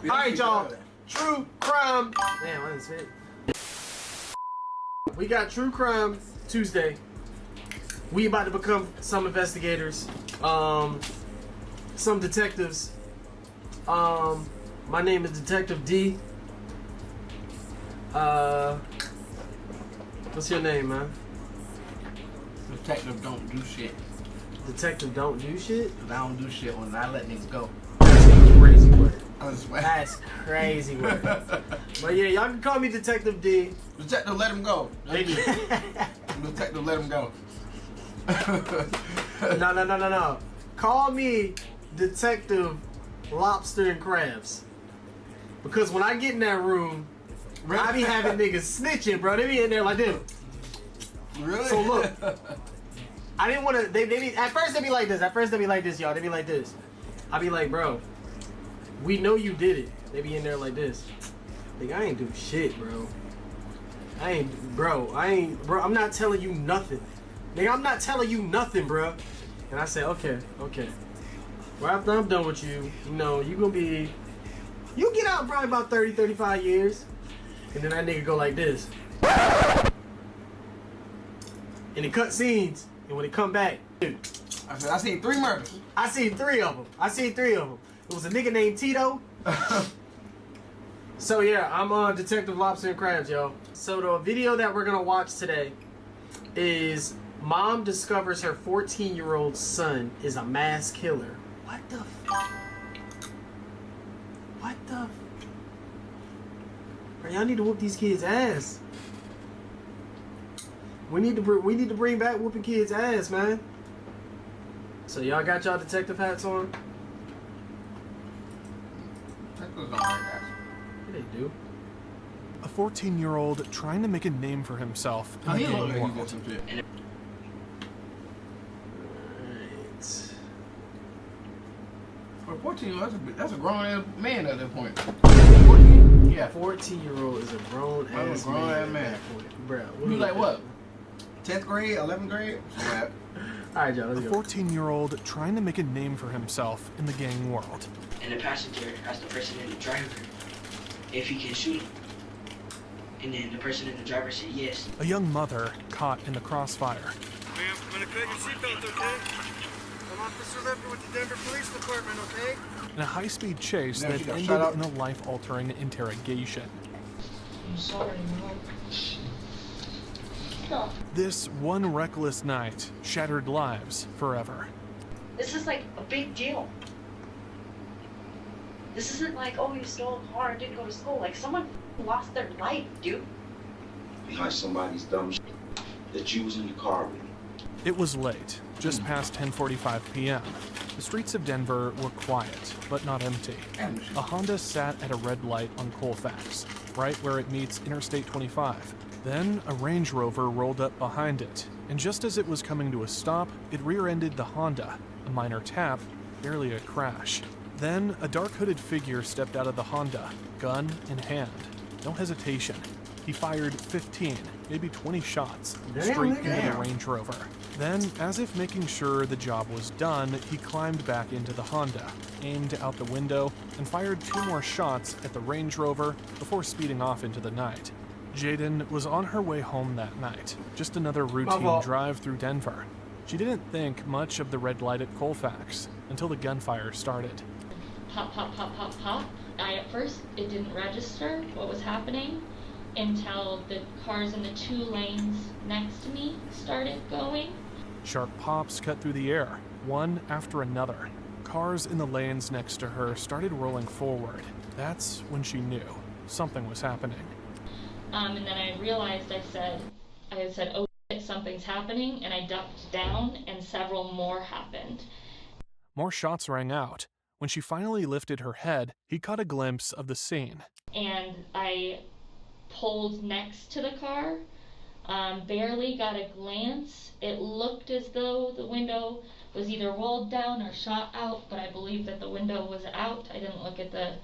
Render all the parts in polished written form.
Alright, y'all. True crime. Damn, I didn't say it. We got True Crime Tuesday. We about to become some investigators. Some detectives. My name is Detective D. What's your name, man? Detective don't do shit. Detective don't do shit? Cause I don't do shit when I let niggas go. That's crazy work. That's crazy work. But yeah, y'all can call me Detective D. Detective, let him go. Detective, let him go. No. Call me Detective Lobster and Crabs. Because when I get in that room, I be having niggas snitching, bro. They be in there like this. Really? So look, I didn't want to. They be at first they be like this. Y'all. They be like this. I be like, bro, we know you did it. They be in there like this. Nigga, I ain't do shit, bro. Bro. I'm not telling you nothing. Nigga, I'm not telling you nothing, bro. And I say, okay. Well, after I'm done with you, you know, you get out in probably about 30, 35 years. And then that nigga go like this. And it cut scenes. And when it come back, dude. I said, I seen 3 murders. I seen three of them. It was a nigga named Tito. So yeah, I'm Detective Lobster and Crabs, yo. So the video that we're gonna watch today is mom discovers her 14-year-old son is a mass killer. What the Bro, y'all need to whoop these kids' ass. We need to bring back whooping kids' ass, man. So y'all got y'all detective hats on? Detectives don't wear hats. Yeah, they do. A 14-year-old trying to make a name for himself in the game world. Right. For a 14-year-old, that's a grown-ass man at that point. 14? Yeah. 14-year-old is a grown-ass man. Bro, you like what? 10th grade, 11th grade? Alright, y'all, let's go. A 14-year-old trying to make a name for himself in the gang world. And the passenger asked the person in the driver if he can shoot him. And then the person in the driver said yes. A young mother caught in the crossfire. Ma'am, I'm gonna cut your seatbelt, okay? I'm Officer Leffer with the Denver Police Department, okay? In a high-speed chase that ended in a life-altering interrogation. I'm sorry, Mom. This one reckless night shattered lives forever. This is like a big deal. This isn't like, oh, you stole a car and didn't go to school. Like, someone lost their life, dude. Behind somebody's dumb shit that you was in the car with. It was late, just past 10:45 p.m. The streets of Denver were quiet, but not empty. A Honda sat at a red light on Colfax, right where it meets Interstate 25. Then a Range Rover rolled up behind it, and just as it was coming to a stop, it rear-ended the Honda. A minor tap, barely a crash. Then a dark hooded figure stepped out of the Honda, gun in hand. No hesitation. He fired 15, maybe 20 shots, straight into the Range Rover. Then, as if making sure the job was done, he climbed back into the Honda, aimed out the window, and fired 2 more shots at the Range Rover before speeding off into the night. Jaden was on her way home that night, just another routine drive through Denver. She didn't think much of the red light at Colfax until the gunfire started. Pop, pop, pop, pop, pop. At first, it didn't register what was happening until the cars in the 2 lanes next to me started going. Sharp pops cut through the air, one after another. Cars in the lanes next to her started rolling forward. That's when she knew something was happening. And then I realized I said, oh shit, something's happening, and I ducked down, and several more happened. More shots rang out. When she finally lifted her head, he caught a glimpse of the scene. And I pulled next to the car, barely got a glance. It looked as though the window was either rolled down or shot out, but I believe that the window was out. I didn't look at the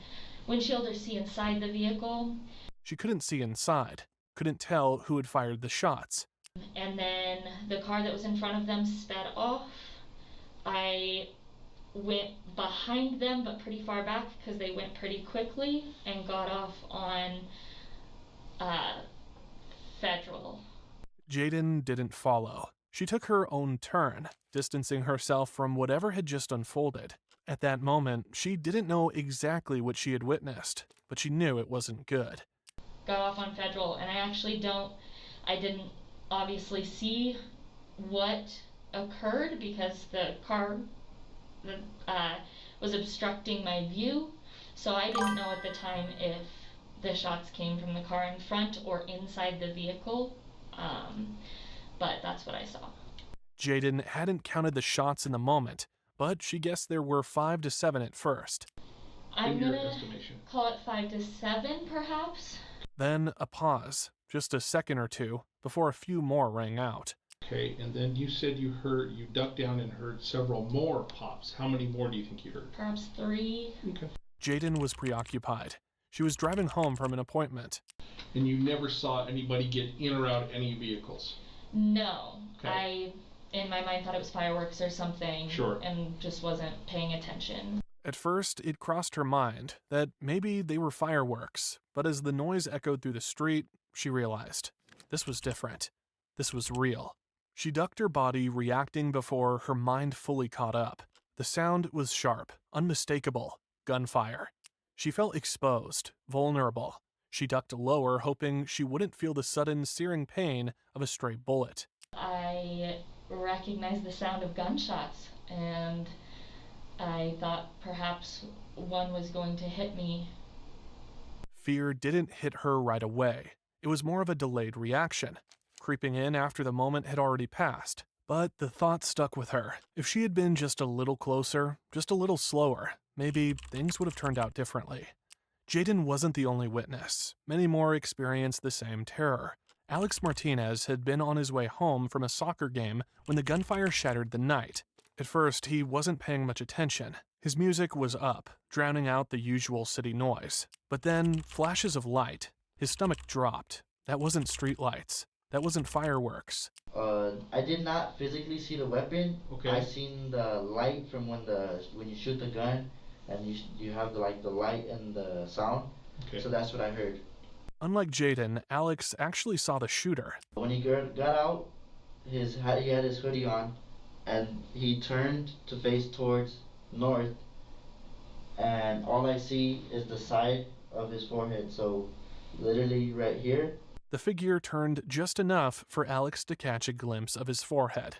windshield or see inside the vehicle. She couldn't see inside, couldn't tell who had fired the shots. And then the car that was in front of them sped off. I went behind them, but pretty far back because they went pretty quickly, and got off on Federal. Jaden didn't follow. She took her own turn, distancing herself from whatever had just unfolded. At that moment, she didn't know exactly what she had witnessed, but she knew it wasn't good. Got off on Federal, and I didn't obviously see what occurred because the car was obstructing my view, so I didn't know at the time if the shots came from the car in front or inside the vehicle, but that's what I saw. Jaden hadn't counted the shots in the moment, but she guessed there were 5 to 7 at first. I'm gonna call it 5 to 7, perhaps. Then a pause, just a second or two, before a few more rang out. Okay, and then you said you ducked down and heard several more pops. How many more do you think you heard? Perhaps 3. Okay. Jaden was preoccupied. She was driving home from an appointment. And you never saw anybody get in or out of any vehicles? No. Okay. I, in my mind, thought it was fireworks or something. Sure. And just wasn't paying attention. At first, it crossed her mind that maybe they were fireworks, but as the noise echoed through the street, she realized this was different. This was real. She ducked her body, reacting before her mind fully caught up. The sound was sharp, unmistakable, gunfire. She felt exposed, vulnerable. She ducked lower, hoping she wouldn't feel the sudden, searing pain of a stray bullet. I recognized the sound of gunshots, and I thought perhaps one was going to hit me. Fear didn't hit her right away. It was more of a delayed reaction, creeping in after the moment had already passed. But the thought stuck with her. If she had been just a little closer, just a little slower, maybe things would have turned out differently. Jaden wasn't the only witness. Many more experienced the same terror. Alex Martinez had been on his way home from a soccer game when the gunfire shattered the night. At first, he wasn't paying much attention. His music was up, drowning out the usual city noise. But then, flashes of light. His stomach dropped. That wasn't streetlights. That wasn't fireworks. I did not physically see the weapon. Okay. I seen the light from when you shoot the gun, and you have the light and the sound. Okay. So that's what I heard. Unlike Jaden, Alex actually saw the shooter. When he got out, he had his hoodie on, and he turned to face towards north, and all I see is the side of his forehead. So literally right here. The figure turned just enough for Alex to catch a glimpse of his forehead.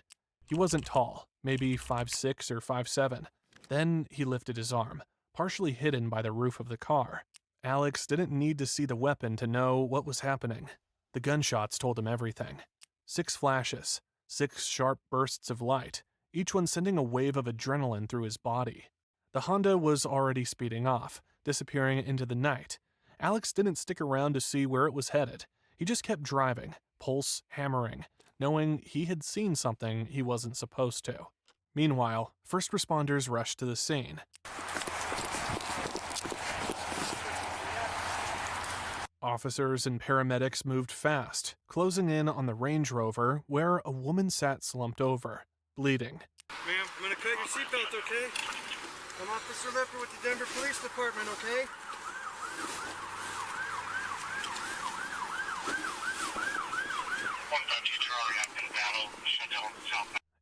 He wasn't tall, maybe 5'6" or 5'7". Then he lifted his arm, partially hidden by the roof of the car. Alex didn't need to see the weapon to know what was happening. The gunshots told him everything. 6 flashes, 6 sharp bursts of light, each one sending a wave of adrenaline through his body. The Honda was already speeding off, disappearing into the night. Alex didn't stick around to see where it was headed. He just kept driving, pulse hammering, knowing he had seen something he wasn't supposed to. Meanwhile, first responders rushed to the scene. Officers and paramedics moved fast, closing in on the Range Rover where a woman sat slumped over, bleeding. Ma'am, I'm gonna cut your seatbelt, okay? I'm Officer Leffer with the Denver Police Department, okay?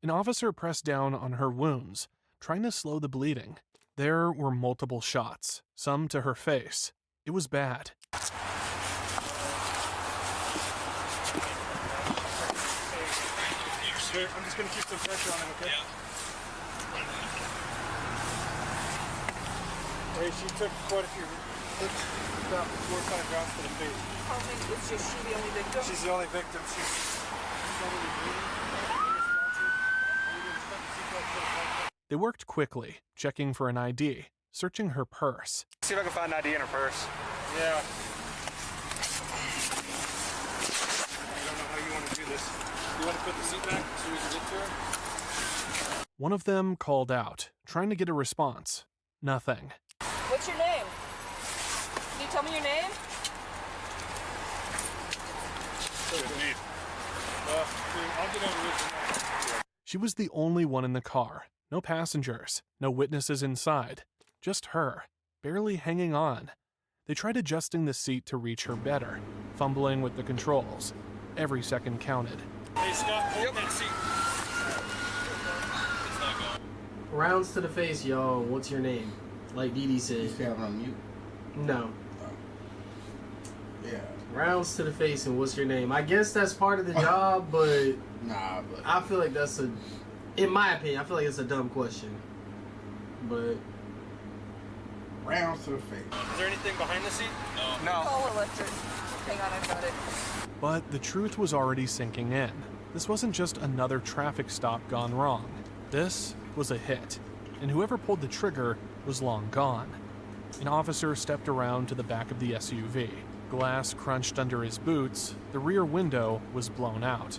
An officer pressed down on her wounds, trying to slow the bleeding. There were multiple shots, some to her face. It was bad. Here, I'm just gonna keep some pressure on him, okay? Hey, she took quite a few, about 4 or 5 rounds to the face. It's just she the only victim? She's the only victim. She's only bleeding. They worked quickly, checking for an ID, searching her purse. See if I can find an ID in her purse. Yeah. I don't know how you want to do this. You want to put the seat back so we can get to her? One of them called out, trying to get a response. Nothing. What's your name? Can you tell me your name? I'll get over this. She was the only one in the car, No passengers, no witnesses inside, just her, barely hanging on. They tried adjusting the seat to reach her better, fumbling with the controls. Every second counted. Hey, Scott, hold that seat. It's not going. Rounds to the face, y'all. What's your name? Like Dee Dee said. You still on mute? No. Yeah. Rounds to the face and what's your name? I guess that's part of the job, but Nah, but I feel like that's in my opinion, I feel like it's a dumb question. But rounds to the face. Is there anything behind the seat? No. Call electric. Hang on, I've got it. But the truth was already sinking in. This wasn't just another traffic stop gone wrong. This was a hit, and whoever pulled the trigger was long gone. An officer stepped around to the back of the SUV. Glass crunched under his boots, the rear window was blown out.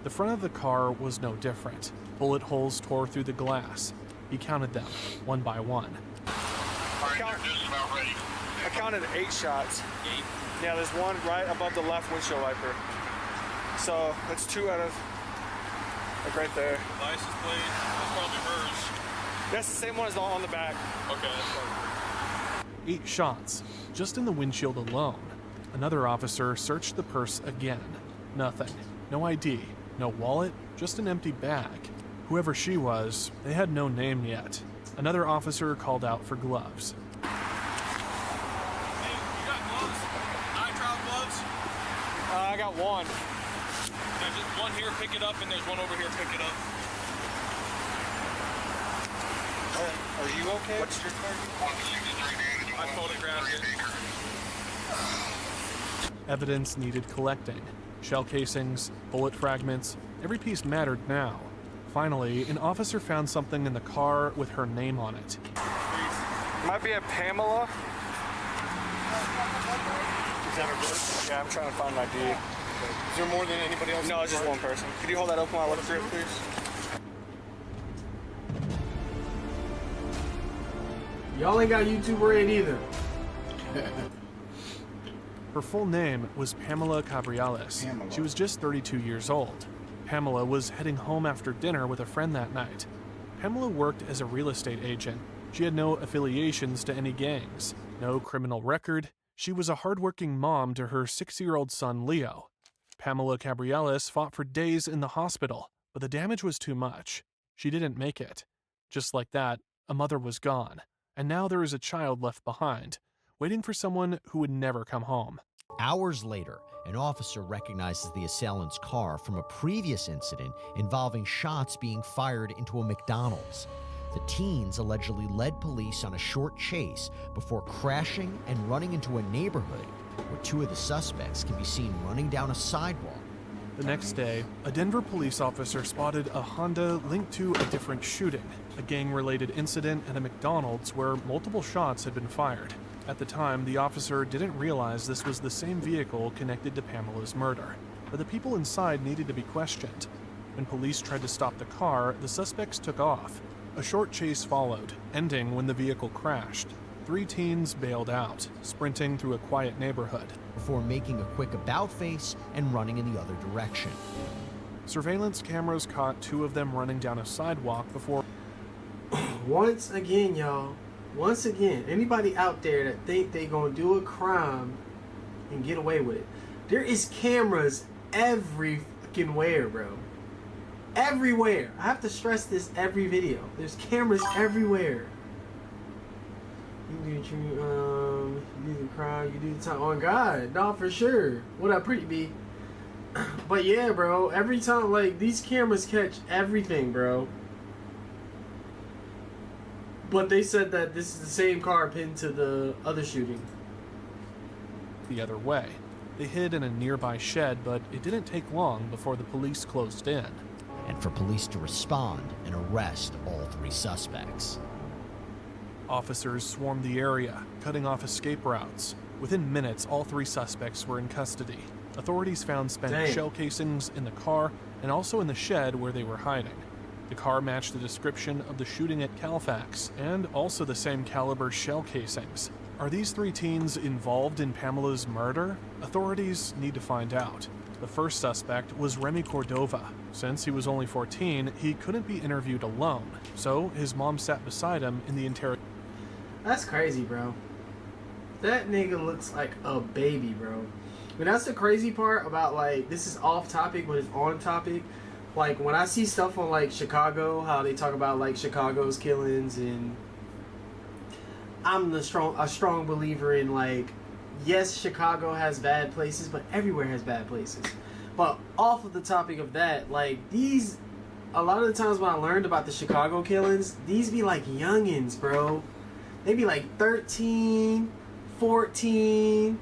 The front of the car was no different. Bullet holes tore through the glass. He counted them, one by one. I counted 8 shots. 8? Yeah, there's one right above the left windshield wiper. So that's 2 out of, like right there. License plate, that's probably hers. That's the same one as the on the back. Okay, that's probably 8 shots, just in the windshield alone. Another officer searched the purse again. Nothing. No ID, no wallet, just an empty bag. Whoever she was, they had no name yet. Another officer called out for gloves. Hey, you got gloves? Nitrile gloves? I got one. There's just one here, pick it up, and there's one over here, pick it up. Are you okay? What's your target? I photographed it. Evidence needed collecting. Shell casings, bullet fragments, every piece mattered now. Finally, an officer found something in the car with her name on it. Might be a Pamela. Is that her birth? Yeah, I'm trying to find my ID. Is there more than anybody else? No, it's just one person. Could you hold that open while I look through it, please? y'all ain't got YouTube Red either. Her full name was Pamela Cabriales. She was just 32 years old. Pamela was heading home after dinner with a friend that night. Pamela worked as a real estate agent. She had no affiliations to any gangs, no criminal record. She was a hardworking mom to her 6-year-old son, Leo. Pamela Cabriales fought for days in the hospital, but the damage was too much. She didn't make it. Just like that, a mother was gone, and now there is a child left behind, waiting for someone who would never come home. Hours later, an officer recognizes the assailant's car from a previous incident involving shots being fired into a McDonald's. The teens allegedly led police on a short chase before crashing and running into a neighborhood where 2 of the suspects can be seen running down a sidewalk. The next day, a Denver police officer spotted a Honda linked to a different shooting, a gang-related incident at a McDonald's where multiple shots had been fired. At the time, the officer didn't realize this was the same vehicle connected to Pamela's murder, but the people inside needed to be questioned. When police tried to stop the car, the suspects took off. A short chase followed, ending when the vehicle crashed. 3 teens bailed out, sprinting through a quiet neighborhood, before making a quick about-face and running in the other direction. Surveillance cameras caught 2 of them running down a sidewalk before... Once again, y'all. Once again, anybody out there that think they gonna do a crime and get away with it, there is cameras every fucking where, bro. Everywhere. I have to stress this every video. There's cameras everywhere. You do the crime, you do the time. Oh God, no, for sure. What up, Pretty B? But yeah, bro. Every time, like, these cameras catch everything, bro. But they said that this is the same car pinned to the other shooting. The other way. They hid in a nearby shed, but it didn't take long before the police closed in. And for police to respond and arrest all 3 suspects. Officers swarmed the area, cutting off escape routes. Within minutes, all 3 suspects were in custody. Authorities found spent shell casings in the car and also in the shed where they were hiding. The car matched the description of the shooting at Calfax, and also the same caliber shell casings. Are these 3 teens involved in Pamela's murder? Authorities need to find out. The first suspect was Remy Cordova. Since he was only 14, he couldn't be interviewed alone, so his mom sat beside him in the interrogation. That's crazy, bro. That nigga looks like a baby, bro. But that's the crazy part about, like, this is off topic, but it's on topic. Like, when I see stuff on, like, Chicago, how they talk about, like, Chicago's killings, and I'm a strong believer in, like, yes, Chicago has bad places, but everywhere has bad places. But off of the topic of that, like, a lot of the times when I learned about the Chicago killings, these be, like, youngins, bro. They be, like, 13, 14,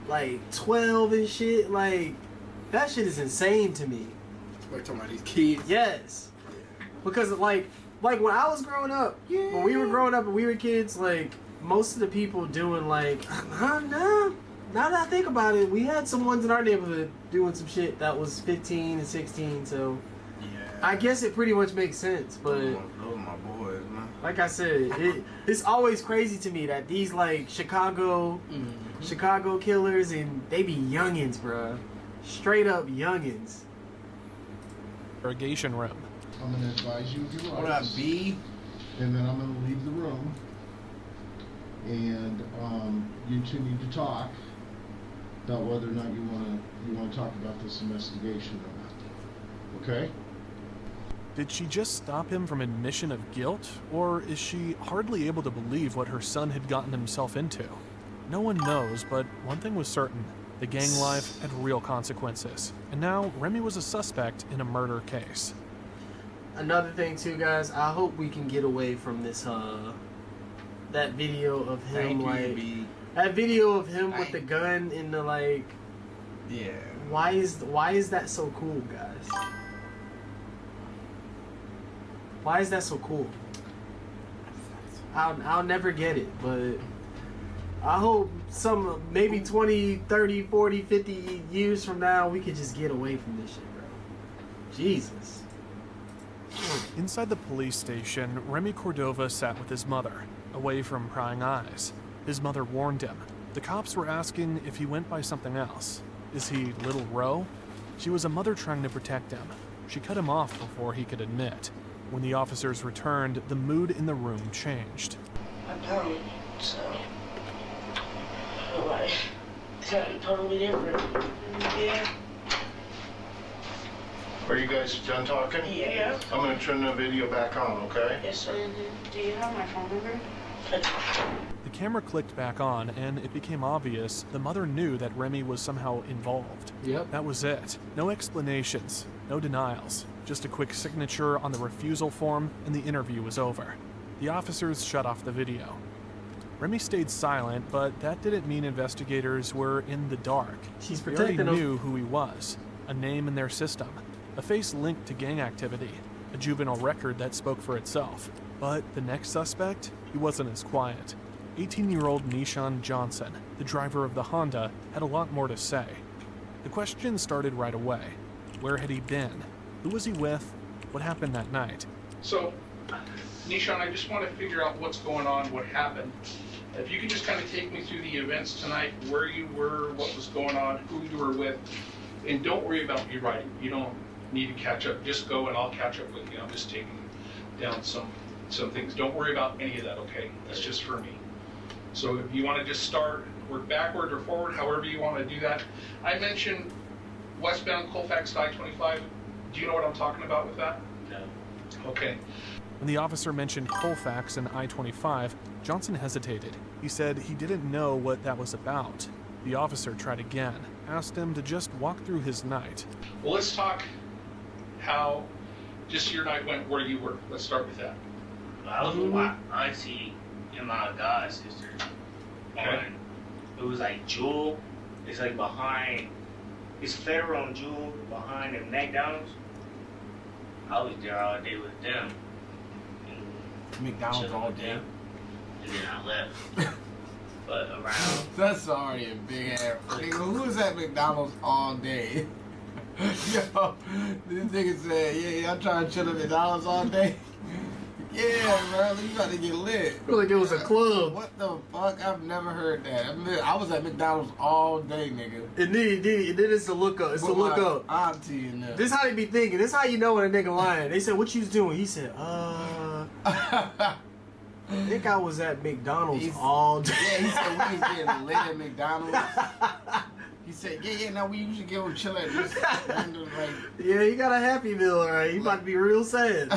like 12 and shit. Like, that shit is insane to me. We're talking about these kids. Yes, because like when I was growing up, when we were growing up and we were kids, like most of the people doing like, now that I think about it, we had some ones in our neighborhood doing some shit that was 15 and 16. So Yeah. I guess it pretty much makes sense. But Those are my boys, man. like I said, it's always crazy to me that these like Chicago killers, and they be youngins, bruh. Straight up youngins. Interrogation room. I'm going to advise you of your rights. What up, B? And then I'm going to leave the room. And you two need to talk about whether or not you want to talk about this investigation or not. Okay? Did she just stop him from admission of guilt, or is she hardly able to believe what her son had gotten himself into? No one knows, but one thing was certain. The gang life had real consequences. And now, Remy was a suspect in a murder case. Another thing too, guys, I hope we can get away from this that video of him that video of him with the gun in the like. Yeah. Why is that so cool, guys? Why is that so cool? I'll never get it, but I hope maybe 20, 30, 40, 50 years from now we could just get away from this shit, bro. Jesus. Inside the police station, Remy Cordova sat with his mother, away from prying eyes. His mother warned him. The cops were asking if he went by something else. Is he Little Ro? She was a mother trying to protect him. She cut him off before he could admit. When the officers returned, the mood in the room changed. I'm dumb, so like something totally different. Yeah. Are you guys done talking? Yeah. I'm gonna turn the video back on, okay? Yes, sir. Do you have my phone number? The camera clicked back on, and it became obvious the mother knew that Remy was somehow involved. Yep. That was it. No explanations, no denials. Just a quick signature on the refusal form, and the interview was over. The officers shut off the video. Remy stayed silent, but that didn't mean investigators were in the dark. She's They protecting already him. knew who he was, a name in their system, a face linked to gang activity, a juvenile record that spoke for itself. But the next suspect, he wasn't as quiet. 18-year-old Neshan Johnson, the driver of the Honda, had a lot more to say. The questions started right away. Where had he been? Who was he with? What happened that night? So, Neshan, I just want to figure out what's going on, what happened. If you could just kind of take me through the events tonight, where you were, what was going on, who you were with, and don't worry about your writing. You don't need to catch up. Just go and I'll catch up with you. I'm just taking down some things. Don't worry about any of that, okay? That's just for me. So if you want to just start, work backward or forward, however you want to do that. I mentioned westbound Colfax to I-25. Do you know what I'm talking about with that? No. Okay. When the officer mentioned Colfax and I-25, Johnson hesitated. He said he didn't know what that was about. The officer tried again, asked him to just walk through his night. Well, let's talk how just your night went where you were. Let's start with that. I was with my auntie and my god sister. Okay. It was like Jewel. It's like behind. It's Federal and Jewel behind the McDonald's. I was there all day with them. McDonald's chilling all with day. them, and then I left. But around. That's already a big ass. Nigga, who was at McDonald's all day? Yo, this nigga said, yeah, I'm trying to chill at McDonald's all day. Yeah, bro. You got to get lit. Feel like it was a club. What the fuck? I've never heard that. I was at McDonald's all day, nigga. Indeed. And then it's a look up. It's a look up. Auntie and them. This how they be thinking. This how you know when a nigga lying. They said, "What you was doing?" He said, I think I was at McDonald's all day. Yeah, he said we was getting lit at McDonald's. He said, yeah, no, we usually give him chill at this random, like. Yeah, he got a Happy Meal, all right. He about to be real sad.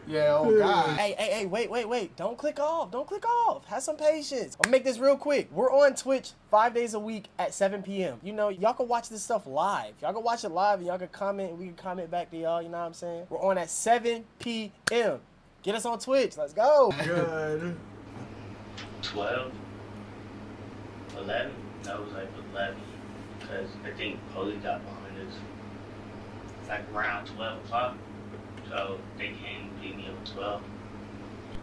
Yeah, oh God. Hey, wait. Don't click off. Have some patience. I'll make this real quick. We're on Twitch 5 days a week at 7 p.m. You know, y'all can watch this stuff live. Y'all can watch it live and y'all can comment and we can comment back to y'all, you know what I'm saying? We're on at 7 p.m. Get us on Twitch. Let's go. Good. 12, 11. That was like 11, because I think police got behind us like around 12 o'clock, so they came and picked me up at 12.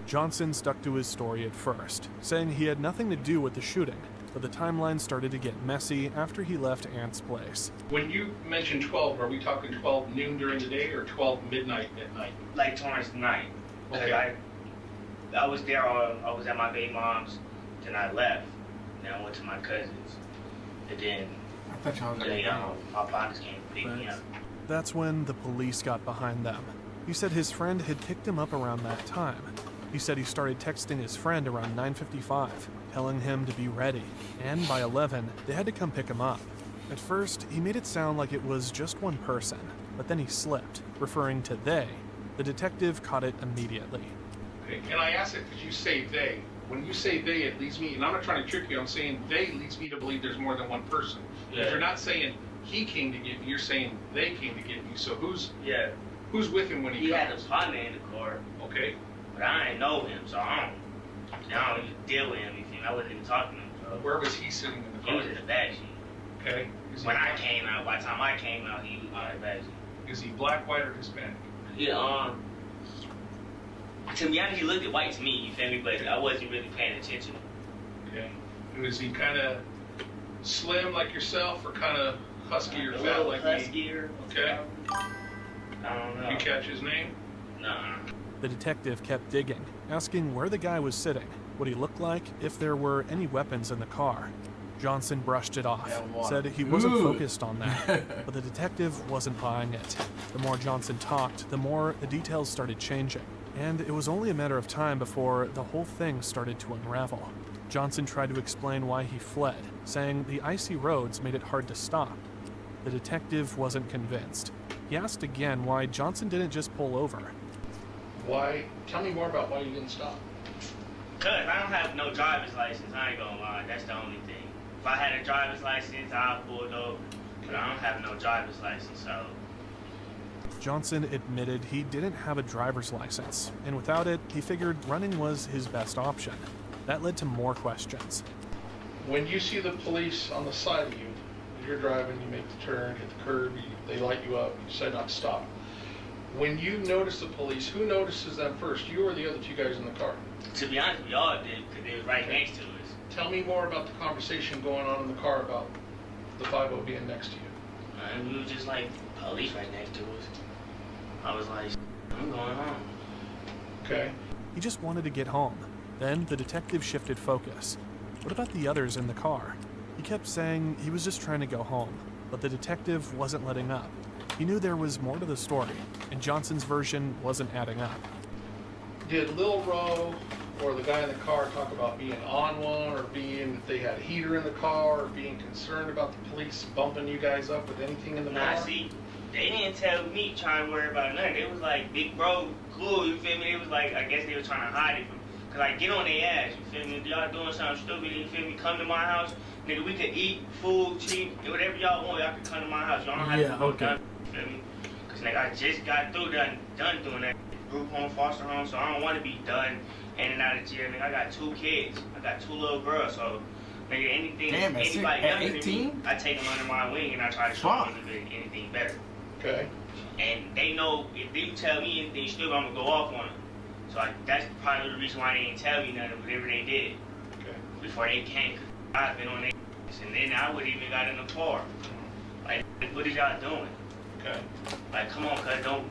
Johnson stuck to his story at first, saying he had nothing to do with the shooting, but the timeline started to get messy after he left Ant's place. When you mentioned 12, are we talking 12 noon during the day or 12 midnight at night? Like towards night. Okay. I was there, I was at my baby mom's, then I left. Then I went to my cousin's, and then my partners came to pick me up. That's when the police got behind them. He said his friend had picked him up around that time. He said he started texting his friend around 9:55, telling him to be ready, and by 11, they had to come pick him up. At first, he made it sound like it was just one person, but then he slipped, referring to they. The detective caught it immediately. Okay, and I asked it because you say they. When you say they, it leads me, and I'm not trying to trick you, I'm saying they leads me to believe there's more than one person. Yeah. If you're not saying he came to get me, you're saying they came to get me. So who's with him when he comes? He had a partner in the car. Okay. But I didn't know him, so I don't even deal with him. I wasn't even talking to him. So. Where was he sitting in the car? He was in the back seat. Okay. When I came out, by the time I came out, he was in the back seat. Is he black, white, or Hispanic? Yeah, to be honest, he looked white to me, you feel me? But I wasn't really paying attention. Okay. And is he kind of slim like yourself, or kind of husky or fat like huskier, me? Okay. I don't know. Did you catch his name? Nah. The detective kept digging, asking where the guy was sitting, what he looked like, if there were any weapons in the car. Johnson brushed it off, said he wasn't focused on that, but the detective wasn't buying it. The more Johnson talked, the more the details started changing, and it was only a matter of time before the whole thing started to unravel. Johnson tried to explain why he fled, saying the icy roads made it hard to stop. The detective wasn't convinced. He asked again why Johnson didn't just pull over. Why? Tell me more about why you didn't stop. Cause I don't have no driver's license, I ain't gonna lie, that's the only thing. If I had a driver's license, I'd pull it over, but I don't have no driver's license, so. Johnson admitted he didn't have a driver's license, and without it, he figured running was his best option. That led to more questions. When you see the police on the side of you, as you're driving, you make the turn, hit the curb, they light you up, you decide not to stop. When you notice the police, who notices them first, you or the other two guys in the car? To be honest, we all did, because they was right next to us. Tell me more about the conversation going on in the car about the 5-0 being next to you. And we were just like, police right next to us. I was like, I'm going home. Okay. He just wanted to get home. Then the detective shifted focus. What about the others in the car? He kept saying he was just trying to go home, but the detective wasn't letting up. He knew there was more to the story, and Johnson's version wasn't adding up. Did Lil Ro or the guy in the car talk about being on one, or being, if they had a heater in the car, or being concerned about the police bumping you guys up with anything in the car? Nah, see, they didn't tell me trying to worry about nothing. They was like, big bro, cool, you feel me? They was like, I guess they were trying to hide it from me. Cause I get on their ass, you feel me? If y'all doing something stupid, you feel me? Come to my house, nigga, we could eat, food, cheap, whatever y'all want, y'all can come to my house. Y'all don't have to go down, you feel me? Cause nigga, I just got through done doing that. Group home, foster home, so I don't want to be done in and out of jail. Nigga, I got 2 kids. I got 2 little girls, so nigga, anything, anybody younger than me, I take them under my wing and I try to show them anything better. Okay. And they know if they tell me anything stupid, I'm gonna go off on them. So that's probably the reason why they didn't tell me nothing, whatever they did. Okay. Before they came, cause I've been on their ass, and then I would even got in the car. Like, what is y'all doing? Okay. Like, come on, cuz, don't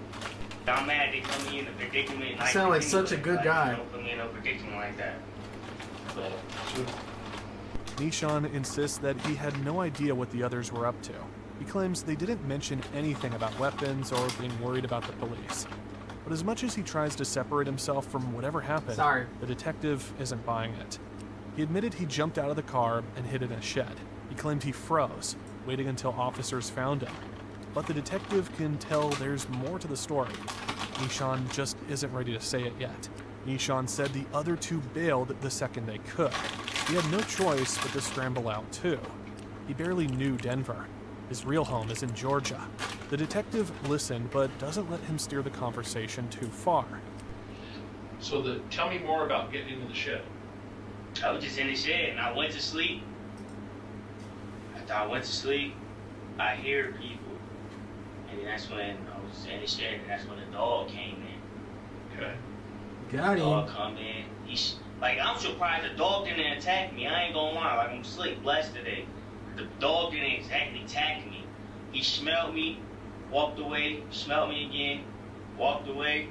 I'm mad they put me in a predicament. You sound like such a good guy. Don't put me in no predicament like that. But, Neshan insists that he had no idea what the others were up to. He claims they didn't mention anything about weapons or being worried about the police. But as much as he tries to separate himself from whatever happened, the detective isn't buying it. He admitted he jumped out of the car and hid in a shed. He claimed he froze, waiting until officers found him. But the detective can tell there's more to the story. Neshan just isn't ready to say it yet. Neshan said the other two bailed the second they could. He had no choice but to scramble out too. He barely knew Denver. His real home is in Georgia. The detective listened, but doesn't let him steer the conversation too far. So tell me more about getting into the shed. I was just in the shed and I went to sleep. After I went to sleep, I hear people. And then that's when I was in the shed and that's when the dog came in. Okay. Got him. The dog come in. I'm surprised the dog didn't attack me. I ain't gonna lie. Like, I'm sleep blessed today. The dog didn't exactly attack me. He smelled me, walked away, smelled me again, walked away.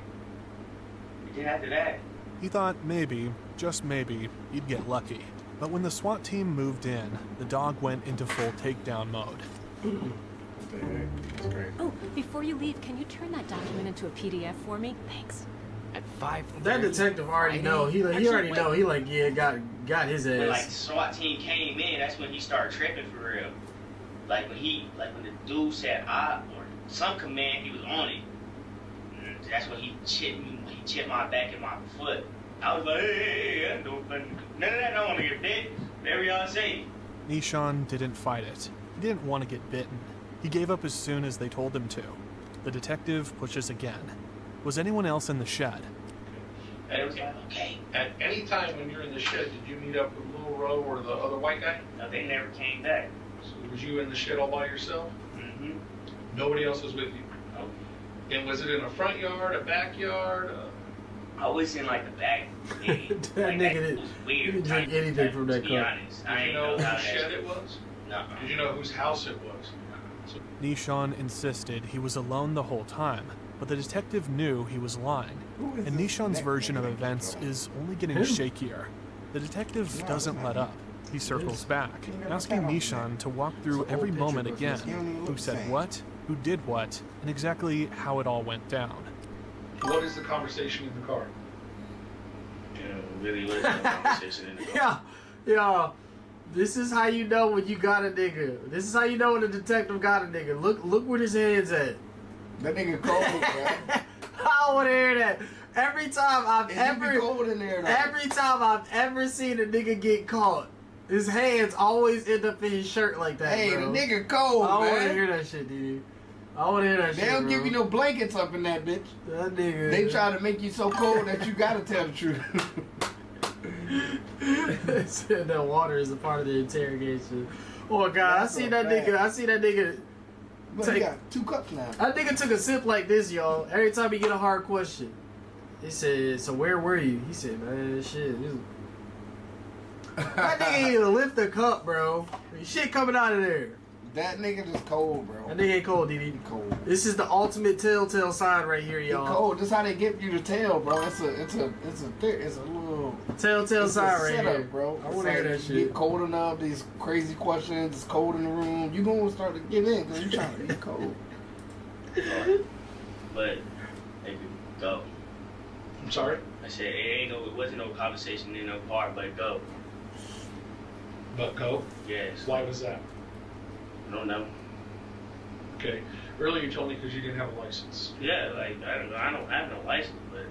And then after that, he thought maybe, just maybe, he'd get lucky. But when the SWAT team moved in, the dog went into full takedown mode. That's great. Oh, before you leave, can you turn that document into a PDF for me? Thanks. At 5:30. That detective already know. He already know. He like, yeah, got his ass. when like the SWAT team came in, that's when he started tripping for real. Like when the dude said or some command, he was on it. That's when he chipped me. He chipped my back and my foot. I was like, hey, none of that. I don't want to get bit. Whatever y'all say. Neshan didn't fight it. He didn't want to get bitten. He gave up as soon as they told him to. The detective pushes again. Was anyone else in the shed? Okay. At any time when you're in the shed, did you meet up with Lil Roe or the other white guy? No, they never came back. So was you in the shed all by yourself? Mm-hmm. Nobody else was with you? No. And was it in a front yard, a backyard? I was in like the back. That nigga was weird. didn't drink anything from that To be cup. honest, Did I you ain't know how whose shed it was? No. Did you know whose house it was? Neshan insisted he was alone the whole time, but the detective knew he was lying. And Nishan's version of events is only getting shakier. The detective doesn't let up. He circles back, asking Neshan to walk through every moment again. Who said what, who did what, and exactly how it all went down. What is the conversation in the car? Really was no conversation in the car. Yeah. This is how you know when you got a nigga. This is how you know when a detective got a nigga. Look where his hands at. That nigga cold, man. I want to hear that. Every time I've cold in there, every time I've ever seen a nigga get caught, his hands always end up in his shirt like that. Hey, bro. the nigga cold, I man. want to hear that shit, dude. I want to hear that shit. They don't bro. give you no blankets up in that bitch. That nigga. They try to make you so cold that you gotta tell the truth. They said that water is a part of the interrogation. Oh God, That's I see so that bad. nigga. I see that nigga. But he got 2 cups now. That nigga took a sip like this, y'all. Every time he get a hard question, he said, "So where were you?" He said, "Man, shit." That nigga ain't even lift the cup, bro. Shit coming out of there. That nigga just cold, bro. That nigga ain't cold, DD. Cold. This is the ultimate telltale sign right here, He y'all. cold. This how they get you to tell, bro. It's a little Telltale it's sign a right setup, here, bro. I want to hear that You shit. get cold enough. These crazy questions. It's cold in the room. You gonna start to get in because you trying to be cold. But they could go. I'm sorry? I said it wasn't no conversation in no car, but go. But go? Yes. Why was that? I don't know. Okay. Earlier you told me because you didn't have a license. Yeah, like I don't have no license, but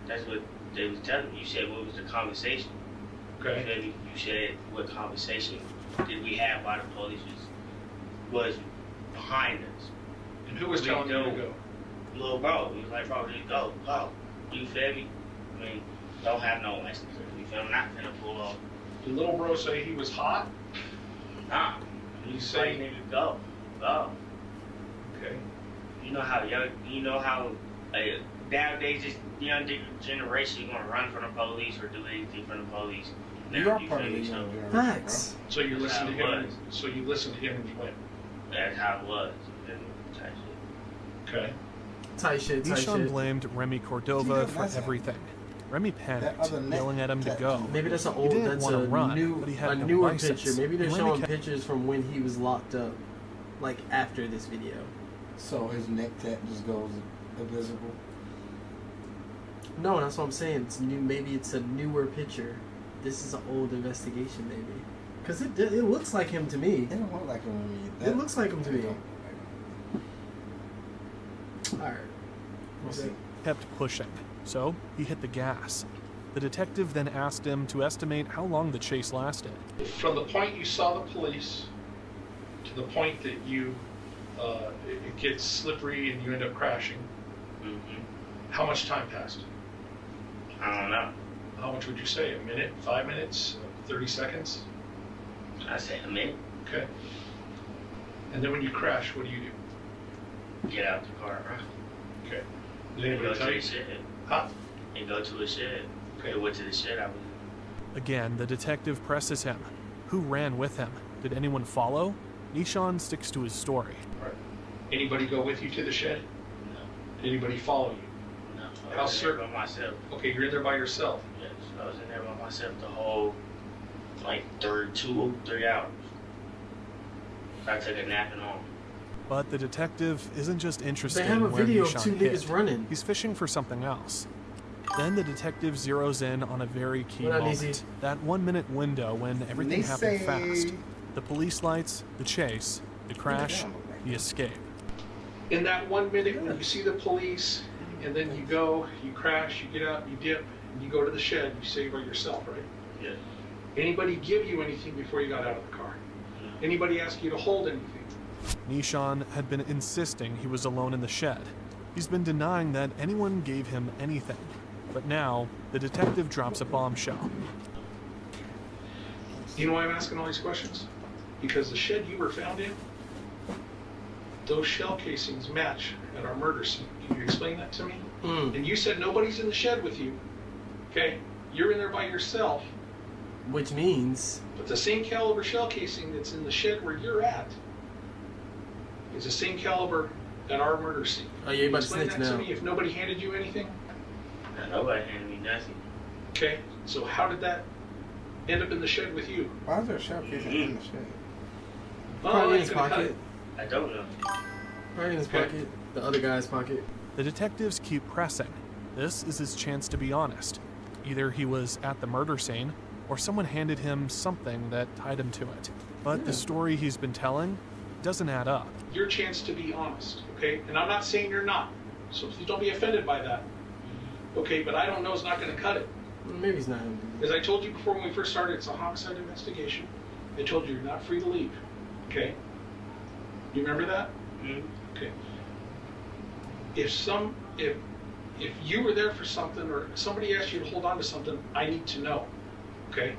that's what they was telling me. You said what was the conversation? Okay. You said what conversation did we have while the police was behind us? And who was telling you to go? Little bro. He was like, bro, just go. You feel me? I mean, don't have no license. You feel me? I'm not gonna pull off. Did little bro say he was hot? Nah. He Like, say nigga, go. Okay. You know how nowadays this young generation gonna run from the police or do anything from the police. You are part of the young generation, bro. Facts. So you That's listened to how it him. was. So you listened to him and you went. That's how it was. Type shit. Okay. Tight shit. Nishan blamed Remy Cordova for that's everything. Remy panicked, other neck yelling at him to go. Maybe that's an He old, didn't that's want to a run, new, but he had a no newer license. picture. Maybe they're And showing Remy pictures from when he was locked up, like after this video. So his neck tat just goes invisible. No, that's what I'm saying. It's new. Maybe it's a newer picture. This is an old investigation, maybe. Cause it looks like him to me. It don't look like him to me. It looks like him to me. All right. We'll see. kept pushing, so he hit the gas. The detective then asked him to estimate how long the chase lasted. From the point you saw the police to the point that you it gets slippery and you end up crashing, how much time passed? I don't know. How much would you say? A minute? 5 minutes? 30 seconds? I say a minute. Okay. And then when you crash, what do? Get out the car, bro. Okay. Did And anybody go tell to you? the shed. Huh? And go to a shed. Okay. They went to the shed I was in. Again, the detective presses him. Who ran with him? Did anyone follow? Neshan sticks to his story. Right. Anybody go with you to the shed? No. Did anybody follow you? No. How I was in there certain? by myself. Okay, you're in there by yourself. Yes. I was in there by myself the whole, like, 3 hours. I took a nap and all. But the detective isn't just interested They have a in where video of Neshan two hid. niggas running. He's fishing for something else. Then the detective zeroes in on a very key What up, moment. Easy? That 1 minute window when everything happened fast. The police lights, the chase, the crash, the escape. In that 1 minute when you see the police and then you go, you crash, you get out, you dip, and you go to the shed, you say by yourself, right? Yeah. Anybody give you anything before you got out of the car? Anybody ask you to hold anything? Nishan had been insisting he was alone in the shed. He's been denying that anyone gave him anything. But now, the detective drops a bombshell. You know why I'm asking all these questions? Because the shed you were found in, those shell casings match at our murder scene. Can you explain that to me? And you said nobody's in the shed with you. Okay? You're in there by yourself. Which means... But the same caliber shell casing that's in the shed where you're at is the same caliber at our murder scene. Oh, yeah, you about to Explain snitch that now. to me if nobody handed you anything? Nobody handed me nothing. Okay, so how did that end up in the shed with you? Why is there a shell casing in the shed? Probably in it's his gonna cut pocket. it. I don't know. Probably in his pocket. The other guy's pocket. The detectives keep pressing. This is his chance to be honest. Either he was at the murder scene, or someone handed him something that tied him to it. But the story he's been telling doesn't add up. Your chance to be honest, okay? And I'm not saying you're not, so don't be offended by that. Okay, but I don't know is not going to cut it. Maybe he's not. As I told you before when we first started, it's a homicide investigation. I told you you're not free to leave, okay? You remember that? Okay. If you were there for something or somebody asked you to hold on to something, I need to know, okay?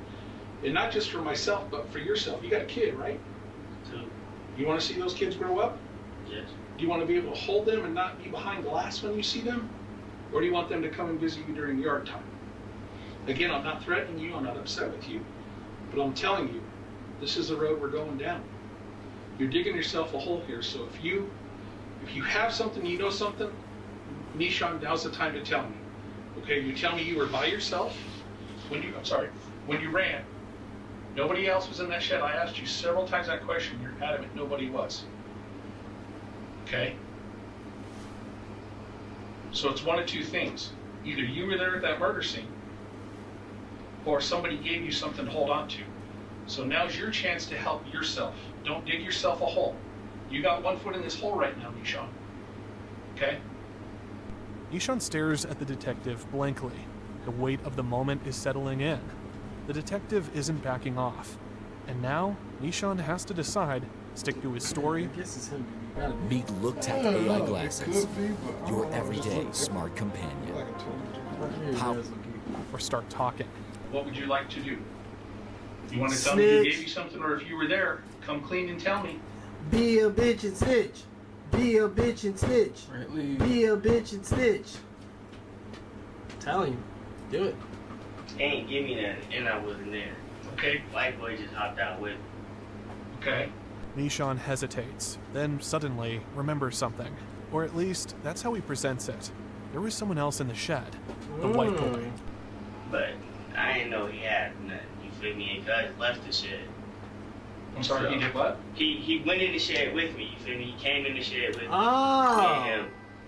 And not just for myself, but for yourself. You got a kid, right? Two. You want to see those kids grow up? Yes. Do you want to be able to hold them and not be behind glass when you see them? Or do you want them to come and visit you during yard time? Again, I'm not threatening you, I'm not upset with you, but I'm telling you, this is the road we're going down. You're digging yourself a hole here, so if you have something, you know something, Neshan, now's the time to tell me. Okay, you tell me you were by yourself when you ran. Nobody else was in that shed. I asked you several times that question. You're adamant nobody was. Okay? So it's one of two things. Either you were there at that murder scene, or somebody gave you something to hold on to. So now's your chance to help yourself. Don't dig yourself a hole. You got 1 foot in this hole right now, Neshan. Okay? Neshan stares at the detective blankly. The weight of the moment is settling in. The detective isn't backing off. And now, Neshan has to decide, stick to his story. Meet Look-Tech AI glasses, your everyday smart companion. Or start talking. What would you like to do? You want to tell me who Snitch. gave you something, or if you were there, come clean and tell me. Be a bitch and snitch. Be a bitch and snitch. Be a bitch and snitch. Tell him. Do it. They ain't give me that, and I wasn't there. Okay. White boy just hopped out with me. Okay. Neshan hesitates, then suddenly remembers something. Or at least, that's how he presents it. There was someone else in the shed, the white boy. But I didn't know he had nothing, you feel me? And Gus left the shed. I'm sorry, he did what? He went in the shed with me, you feel me? He came in the shed with me. Oh. And,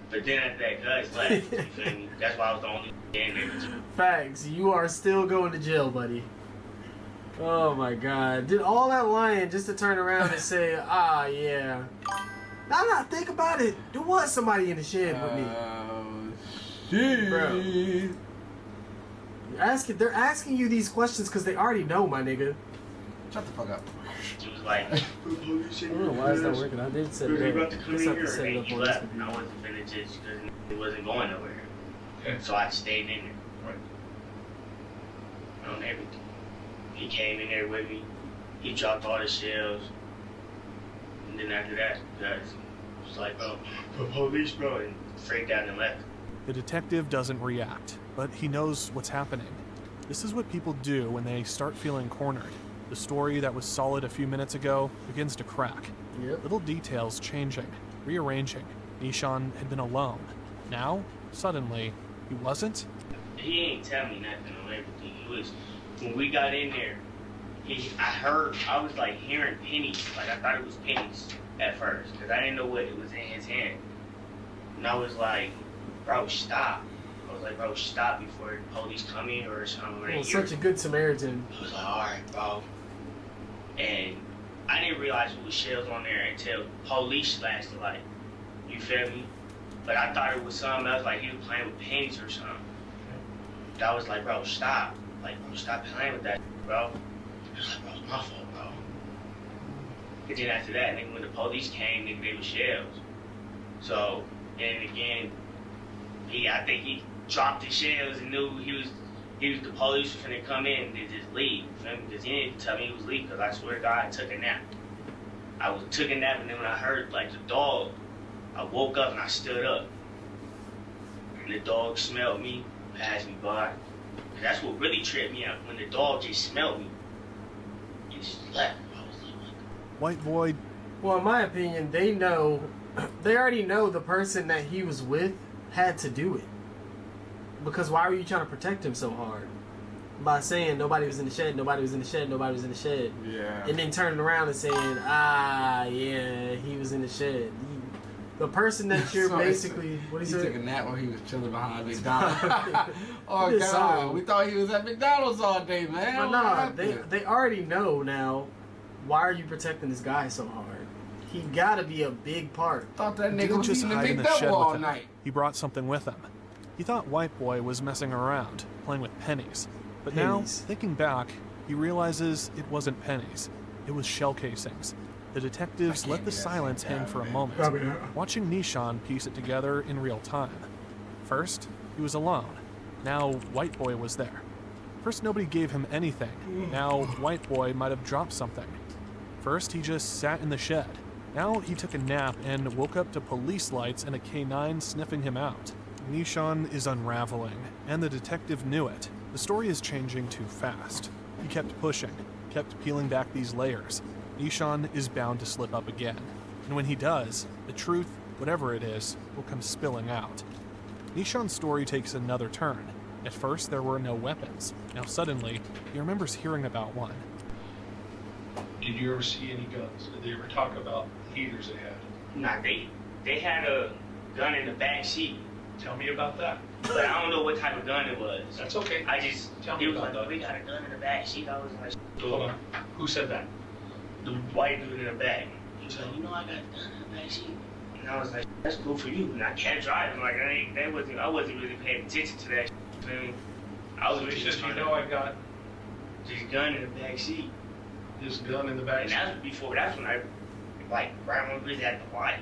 but then after that, Gus left, you feel me? That's why I was the only in there. Facts. You are still going to jail, buddy. Oh my God. Did all that lying just to turn around and say, yeah. Nah, think about it. There was somebody in the shed with me. Shit. Bro. They're asking you these questions because they already know, my nigga. Shut the fuck up. She was like, I don't know why it's not working. I did set it up. about to come in Just have to here. set it And up he on left. this And I wasn't finna just because it wasn't going nowhere. Okay. So I stayed in there. Right. On everything. He came in there with me. He dropped all the shells. And then after that, Gus was like, bro, the police, bro, and freaked out and left. The detective doesn't react, but he knows what's happening. This is what people do when they start feeling cornered. The story that was solid a few minutes ago begins to crack. Yep. Little details changing, rearranging. Neshan had been alone. Now, suddenly, he wasn't? He ain't tell me nothing on everything. He was, when we got in there, I was like hearing pennies. Like I thought it was pennies at first, because I didn't know what it was in his hand. And I was like, bro, stop. I was like, bro, stop before the police come in or something. Well, such a good Samaritan. I was like, alright, bro. And I didn't realize it was shells on there until police flashed the light. You feel me? But I thought it was something else, like he was playing with pennies or something. I was like, bro, stop. Like, bro, stop playing with that, bro. He was like, bro, it's my fault, bro. And then after that, nigga, when the police came, nigga, they were shells. So, and again, I think he dropped the shells and knew he was the police was finna come in and just leave. You feel me? Because he didn't tell me he was leaving, because I swear to God, I took a nap. I took a nap, and then when I heard, like, the dog, I woke up and I stood up. And the dog smelled me, passed me by. And that's what really tripped me out, when the dog just smelled me. He just left. I was like, White boy. Well, in my opinion, they already know the person that he was with had to do it. Because why were you trying to protect him so hard? By saying nobody was in the shed, nobody was in the shed, nobody was in the shed. Yeah. And then turning around and saying, yeah, he was in the shed. The person that you're So basically... What he took a nap while he was chilling behind McDonald's. Oh, He did God. something. We thought he was at McDonald's all day, man. But nah, they already know now, why are you protecting this guy so hard? He gotta be a big part. Thought that He nigga didn't was just eating a hide in big the shed double all with him. night. He brought something with him. He thought White Boy was messing around, playing with pennies. But now, thinking back, he realizes it wasn't pennies. It was shell casings. The detectives let the silence hang for a moment, watching Neshan piece it together in real time. First, he was alone. Now, White Boy was there. First, nobody gave him anything. Now, White Boy might have dropped something. First, he just sat in the shed. Now, he took a nap and woke up to police lights and a K9 sniffing him out. Neshan is unraveling, and the detective knew it. The story is changing too fast. He kept pushing, kept peeling back these layers. Neshan is bound to slip up again. And when he does, the truth, whatever it is, will come spilling out. Neshan's story takes another turn. At first, there were no weapons. Now suddenly, he remembers hearing about one. Did you ever see any guns? Did they ever talk about heaters they had? nah, they had a gun in the back seat. Tell me about that. But I don't know what type of gun it was. That's okay. I just, Tell he me was about like, that. we got a gun in the back seat. I was like, Hold on. Who said that? the white dude in the back. He was like, you know, I got a gun in the back seat. And I was like, that's cool for you. And I can't drive. I'm like, I wasn't really paying attention to that. I was really just trying I got this gun in the back seat. this gun in the back And seat. that's when I, like, right when we was at the light.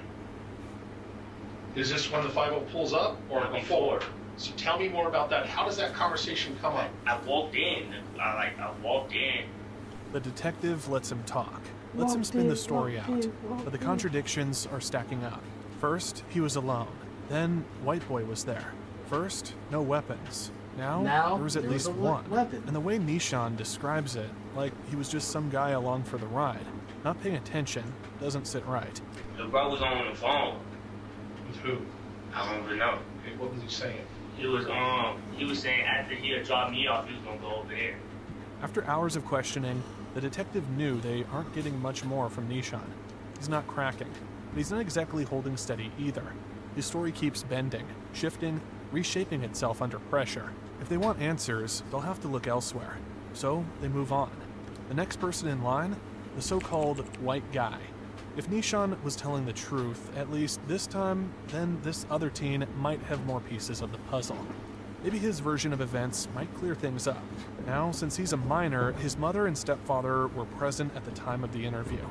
Is this when the 50 pulls up or No, before? So tell me more about that. How does that conversation come up? I walked in. I walked in. The detective lets him talk, lets him spin the story out, but the contradictions are stacking up. First, he was alone. Then, White Boy was there. First, no weapons. Now there was at least one. And the way Neshan describes it, like he was just some guy along for the ride, not paying attention, doesn't sit right. The bro was on the phone. With who? I don't even know. Okay, what was he saying? He was saying after he had dropped me off, he was gonna go over there. After hours of questioning, the detective knew they aren't getting much more from Neshan. He's not cracking, but he's not exactly holding steady either. His story keeps bending, shifting, reshaping itself under pressure. If they want answers, they'll have to look elsewhere. So they move on. The next person in line, the so-called white guy. If Neshan was telling the truth, at least this time, then this other teen might have more pieces of the puzzle. Maybe his version of events might clear things up. Now, since he's a minor, his mother and stepfather were present at the time of the interview.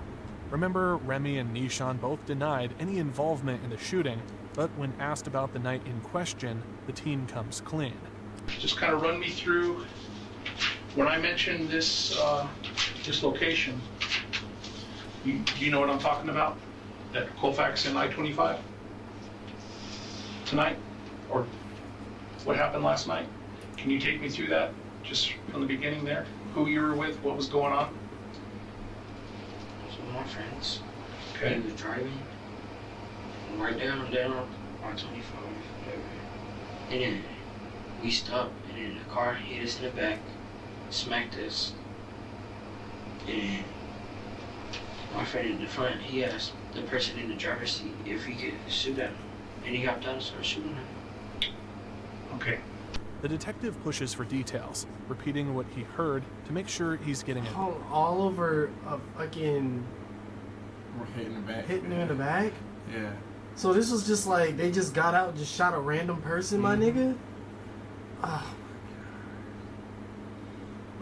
Remember, Remy and Neshan both denied any involvement in the shooting, but when asked about the night in question, the teen comes clean. Just kind of run me through, when I mentioned this, this location, do you know what I'm talking about? That Colfax and I-25? Tonight? Or what happened last night? Can you take me through that, just from the beginning there? Who you were with, what was going on? Some of my friends. Okay. He was driving. Right down on 25, whatever. And then we stopped, and then the car hit us in the back, smacked us. And then my friend in the front, he asked the person in the driver's seat if he could shoot at him. And he hopped out and started shooting at him. Okay. The detective pushes for details, repeating what he heard to make sure he's getting it. All over a fucking... We're hitting the back. Hitting him in the back? Yeah. So this was just like, they just got out and just shot a random person, my nigga? Oh my God.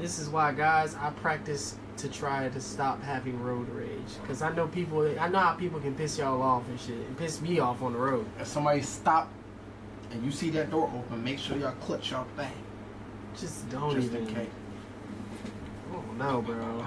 This is why, guys, I practice to try to stop having road rage. Because I know how people can piss y'all off and shit. And piss me off on the road. If somebody stop and you see that door open, make sure y'all clutch y'all thing. Just don't Just even. in case. Oh no, bro.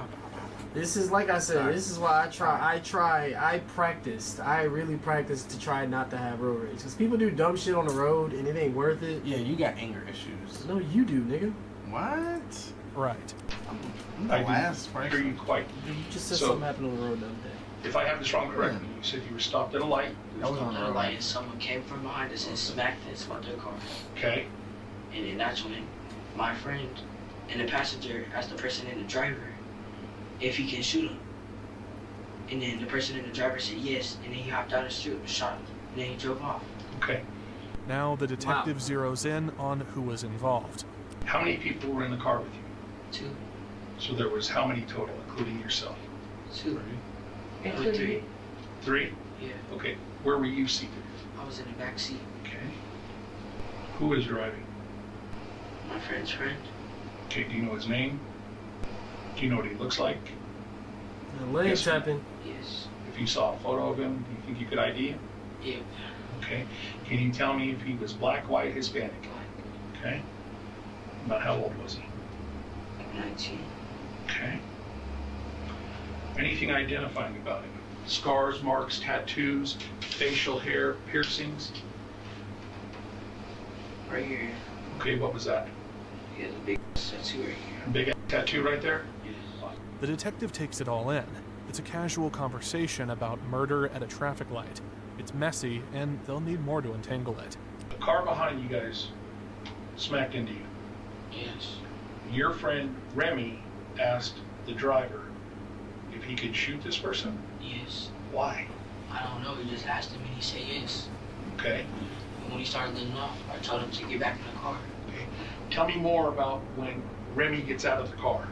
This is, like I said, this is why I practiced. I really practiced to try not to have road rage. Because people do dumb shit on the road and it ain't worth it. Yeah, you got anger issues. No, you do, nigga. What? Right. I'm the last I hear you quite. You just said So, something happened on the road the other day. if I have this wrong correctly, you said you were stopped at a light. That was on the road. Like, someone came from behind us and smacked us with their car. Okay. And then that's when my friend and the passenger asked the person in the driver if he can shoot him. And then the person in the driver said yes, and then he hopped out and shot him. And then he drove off. Okay. Now the detective zeroes in on who was involved. How many people were in the car with you? 2. So there was how many total, including yourself? 2. Including 3. 3? Yeah. Okay. Where were you seated? I was in the back seat. Okay. Who was driving? My friend's friend. Okay. Do you know his name? Do you know what he looks like? The leg tapping. Yes. If you saw a photo of him, do you think you could ID him? Yeah. Okay. Can you tell me if he was black, white, Hispanic? Black. Okay. About how old was he? 19. Okay. Anything identifying about him? Scars, marks, tattoos, facial hair, piercings? Right here. Okay, what was that? He has a big tattoo right here. A big tattoo right there? Yes. The detective takes it all in. It's a casual conversation about murder at a traffic light. It's messy, and they'll need more to untangle it. The car behind you guys smacked into you. Yes. Your friend Remy asked the driver if he could shoot this person? Yes. Why? I don't know. He just asked him and he said yes. Okay. And when he started letting off, I told him to get back in the car. Okay. Tell me more about when Remy gets out of the car.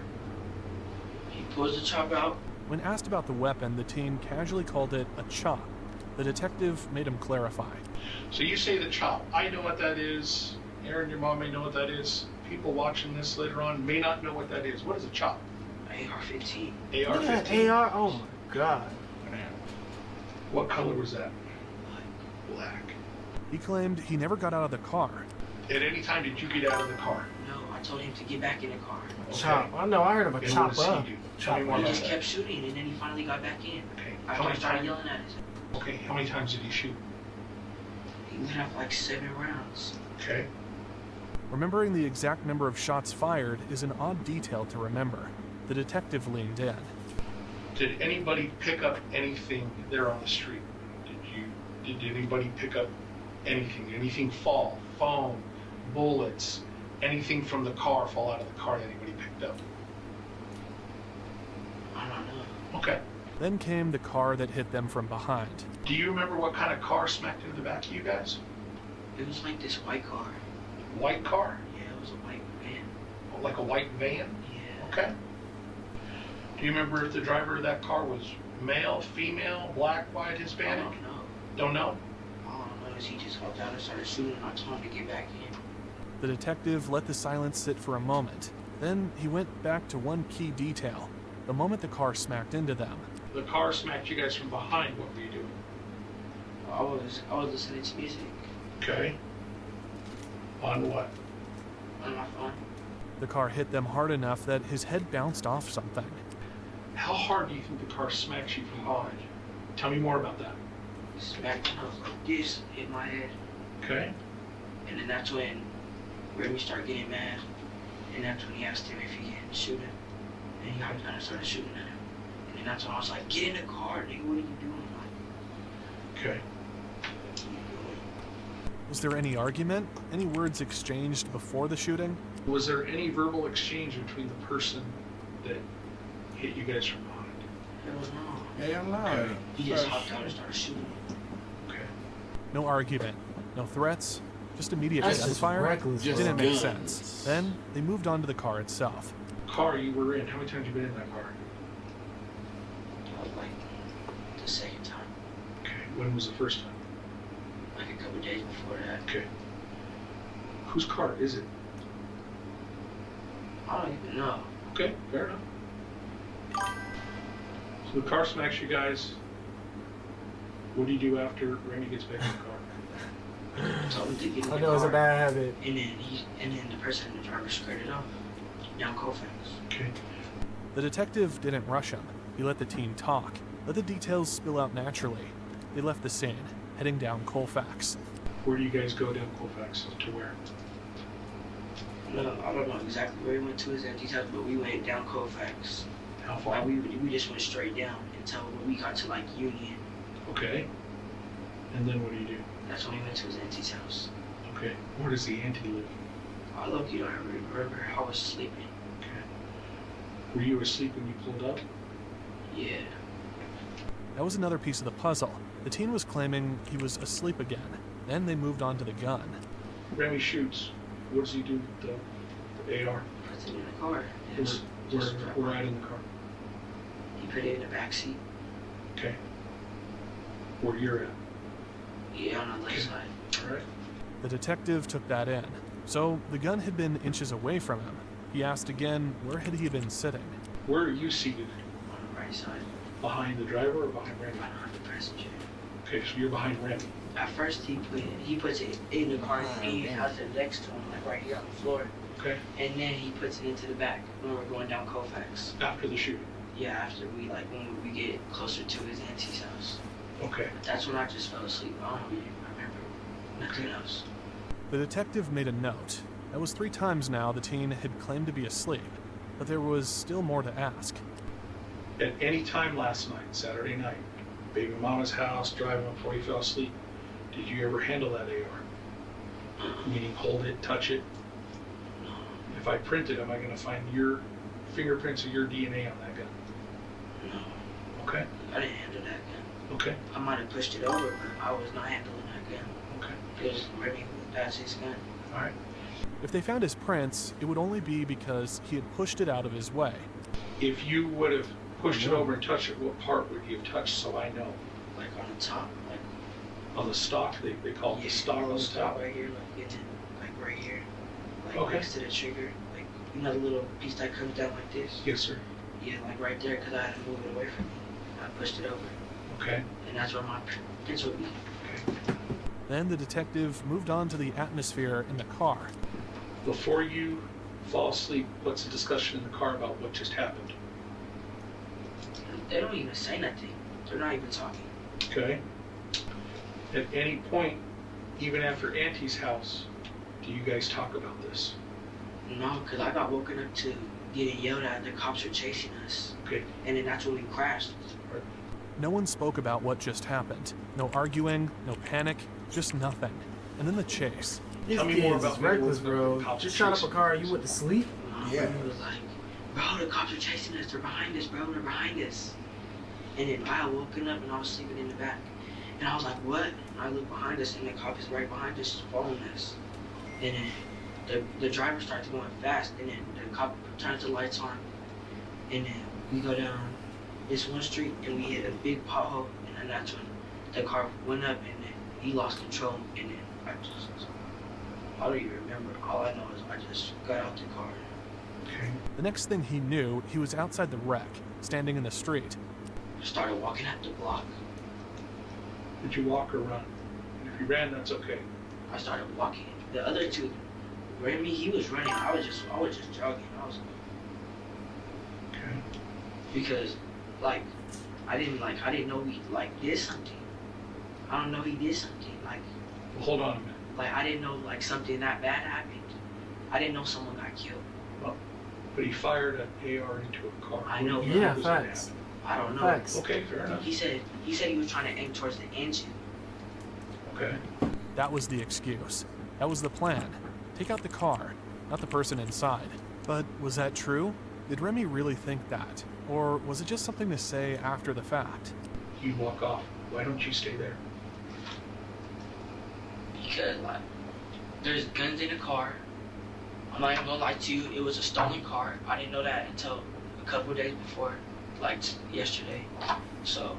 He pulls the chop out. When asked about the weapon, the teen casually called it a chop. The detective made him clarify. So you say the chop. I know what that is. Aaron, your mom may know what that is. People watching this later on may not know what that is. What is a chop? AR-15. AR-15? Yeah, AR? Oh my God. What color was that? Black. He claimed he never got out of the car. At any time did you get out of the car? No, I told him to get back in the car. Okay. Chop. I know, I heard of a And chop what does up. he do? Tell me more He about just that. kept shooting and then he finally got back in. Okay. After I started yelling at us. Okay, how many times did he shoot? He let off like 7 rounds. Okay. Remembering the exact number of shots fired is an odd detail to remember. The detective leaned in. Did anybody pick up anything there on the street? Did you Did anybody pick up anything? Anything fall? Foam, bullets, anything from the car fall out of the car that anybody picked up? I don't know. Okay. Then came the car that hit them from behind. Do you remember what kind of car smacked into the back of you guys? It was like this white car. White car? Yeah, it was a white van. Oh, like a white van? Yeah. Okay. Do you remember if the driver of that car was male, female, black, white, Hispanic? I don't know. Don't know? All I know is he just hopped out and started shooting, and I told him to get back in. The detective let the silence sit for a moment. Then he went back to one key detail. The moment the car smacked into them. The car smacked you guys from behind. What were you doing? I was listening to music. Okay. On what? On my phone. The car hit them hard enough that his head bounced off something. How hard do you think the car smacks you from behind? Tell me more about that. Smacked when I was like this, hit my head. Okay. And then that's when Remy started getting mad. And that's when he asked him if he can shoot him. And he hopped down and started shooting at him. And then that's when I was like, get in the car, nigga, what are you doing? Okay. Was there any argument? Any words exchanged before the shooting? Was there any verbal exchange between the person that hit you guys from behind? There was no. Hell no. Okay. He just hopped out and started shooting. Okay. No argument. No threats. Just immediate That's just gunfire? reckless, It bro. didn't make Guns. sense. Then they moved on to the car itself. Car you were in, how many times you been in that car? Like the second time. Okay. When was the first time? Like a couple days before that. Okay. Whose car is it? I don't even know. Okay, fair enough. So the car smacks you guys. What do you do after Remy gets back in the car? Told him to get in I the know it's a car. bad habit. And then the person in the driver skirted off down Colfax. Okay. The detective didn't rush him. He let the teen talk, let the details spill out naturally. They left the scene, heading down Colfax. Where do you guys go down Colfax? To where? No, I don't know exactly where we went to his empty's house, but we went down Colfax. How far? Like we just went straight down until we got to like Union. Okay. And then what do you do? That's when we went to his auntie's house. Okay. Where does the auntie live? I look, you don't remember. I was sleeping. Okay. Were you asleep when you pulled up? Yeah. That was another piece of the puzzle. The teen was claiming he was asleep again. Then they moved on to the gun. Remy shoots. What does he do with the AR? Puts it in the car. Where at in the car? He put it in the back seat. Okay. Where you're at? Yeah, on the left side. All right. The detective took that in. So the gun had been inches away from him. He asked again, where had he been sitting? Where are you seated? On the right side. Behind the driver or behind Remy? Behind the passenger. Okay, so you're behind Remy. At first he puts it in the car and he has it next to him, like right here on the floor. Okay. And then he puts it into the back when we're going down Colfax. After the shooting? Yeah, after when we get closer to his auntie's house. Okay. But that's when I just fell asleep. I don't really remember nothing else. The detective made a note. That was 3 times now the teen had claimed to be asleep, but there was still more to ask. At any time last night, Saturday night, baby mama's house, driving up before you fell asleep, did you ever handle that AR? Meaning hold it, touch it? No. If I print it, am I going to find your fingerprints of your DNA on that gun? No. Okay. I didn't handle that gun. Okay. I might have pushed it over, but I was not handling that gun. Okay. Because Remy, that's his gun. All right. If they found his prints, it would only be because he had pushed it out of his way. If you would have pushed it over and touched it, what part would you have touched so I know? Like on the top, like On the stock, they call it the stock on the top. right here, like it's like right here, like Okay. next to the trigger, like you know the little piece that comes down like this. Yes, sir. Yeah, like right there, because I had to move it away from me. I pushed it over, Okay. and that's where my prints would be. Okay. Then the detective moved on to the atmosphere in the car. Before you fall asleep, what's the discussion in the car about what just happened? They don't even say nothing. They're not even talking. Okay. At any point, even after Auntie's house, do you guys talk about this? No, because I got woken up to getting yelled at. The cops were chasing us. Okay. And then that's when we crashed. No one spoke about what just happened. No arguing, no panic, just nothing. And then the chase. These kids is reckless, bro. Just shot up a car and you went to sleep? Yeah. He was like, bro, the cops are chasing us. They're behind us, bro. They're behind us. And then I had woken up and I was sleeping in the back. And I was like, what? And I looked behind us and the cop is right behind us, following us. And then the driver starts going fast. And then the cop turns the lights on. And then we go down this one street and we hit a big pothole. And then that's when the car went up and then he lost control. And then I don't even remember. All I know is I just got out the car. Okay. The next thing he knew, he was outside the wreck, standing in the street. I started walking up the block. Did you walk or run? And if you ran, that's okay. I started walking. The other two, Remy, he was running. I was just jogging. I was okay. Because, like, I didn't know he did something. I don't know he did something. Like, well, hold on a minute. Like, I didn't know something that bad happened. I didn't know someone got killed. Well, but he fired an AR into a car. I know. Yeah, facts. I don't know. Facts. Okay, fair enough. He said he was trying to aim towards the engine. Okay. That was the excuse. That was the plan. Take out the car, not the person inside. But was that true? Did Remy really think that? Or was it just something to say after the fact? You walk off. Why don't you stay there? Because, like, there's guns in the car. I'm not even gonna lie to you, it was a stolen car. I didn't know that until a couple of days before, like yesterday. So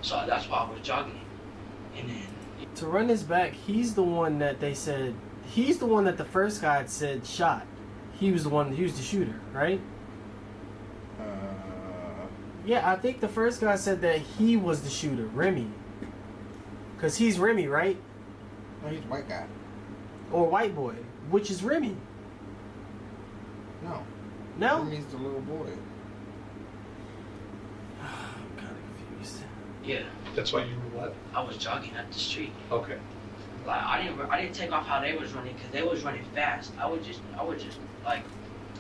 that's why I was jogging. And then to run this back, he's the one that they said, he's the one that the first guy said shot. He was the shooter, right? Yeah, I think the first guy said that he was the shooter, Remy. Cause he's Remy, right? No, he's a white guy. Or white boy, which is Remy. No. No? Remy's the little boy. I'm kind of confused. Yeah. That's why you were what? I was jogging up the street. Okay. Like I didn't take off how they was running because they was running fast. I would just like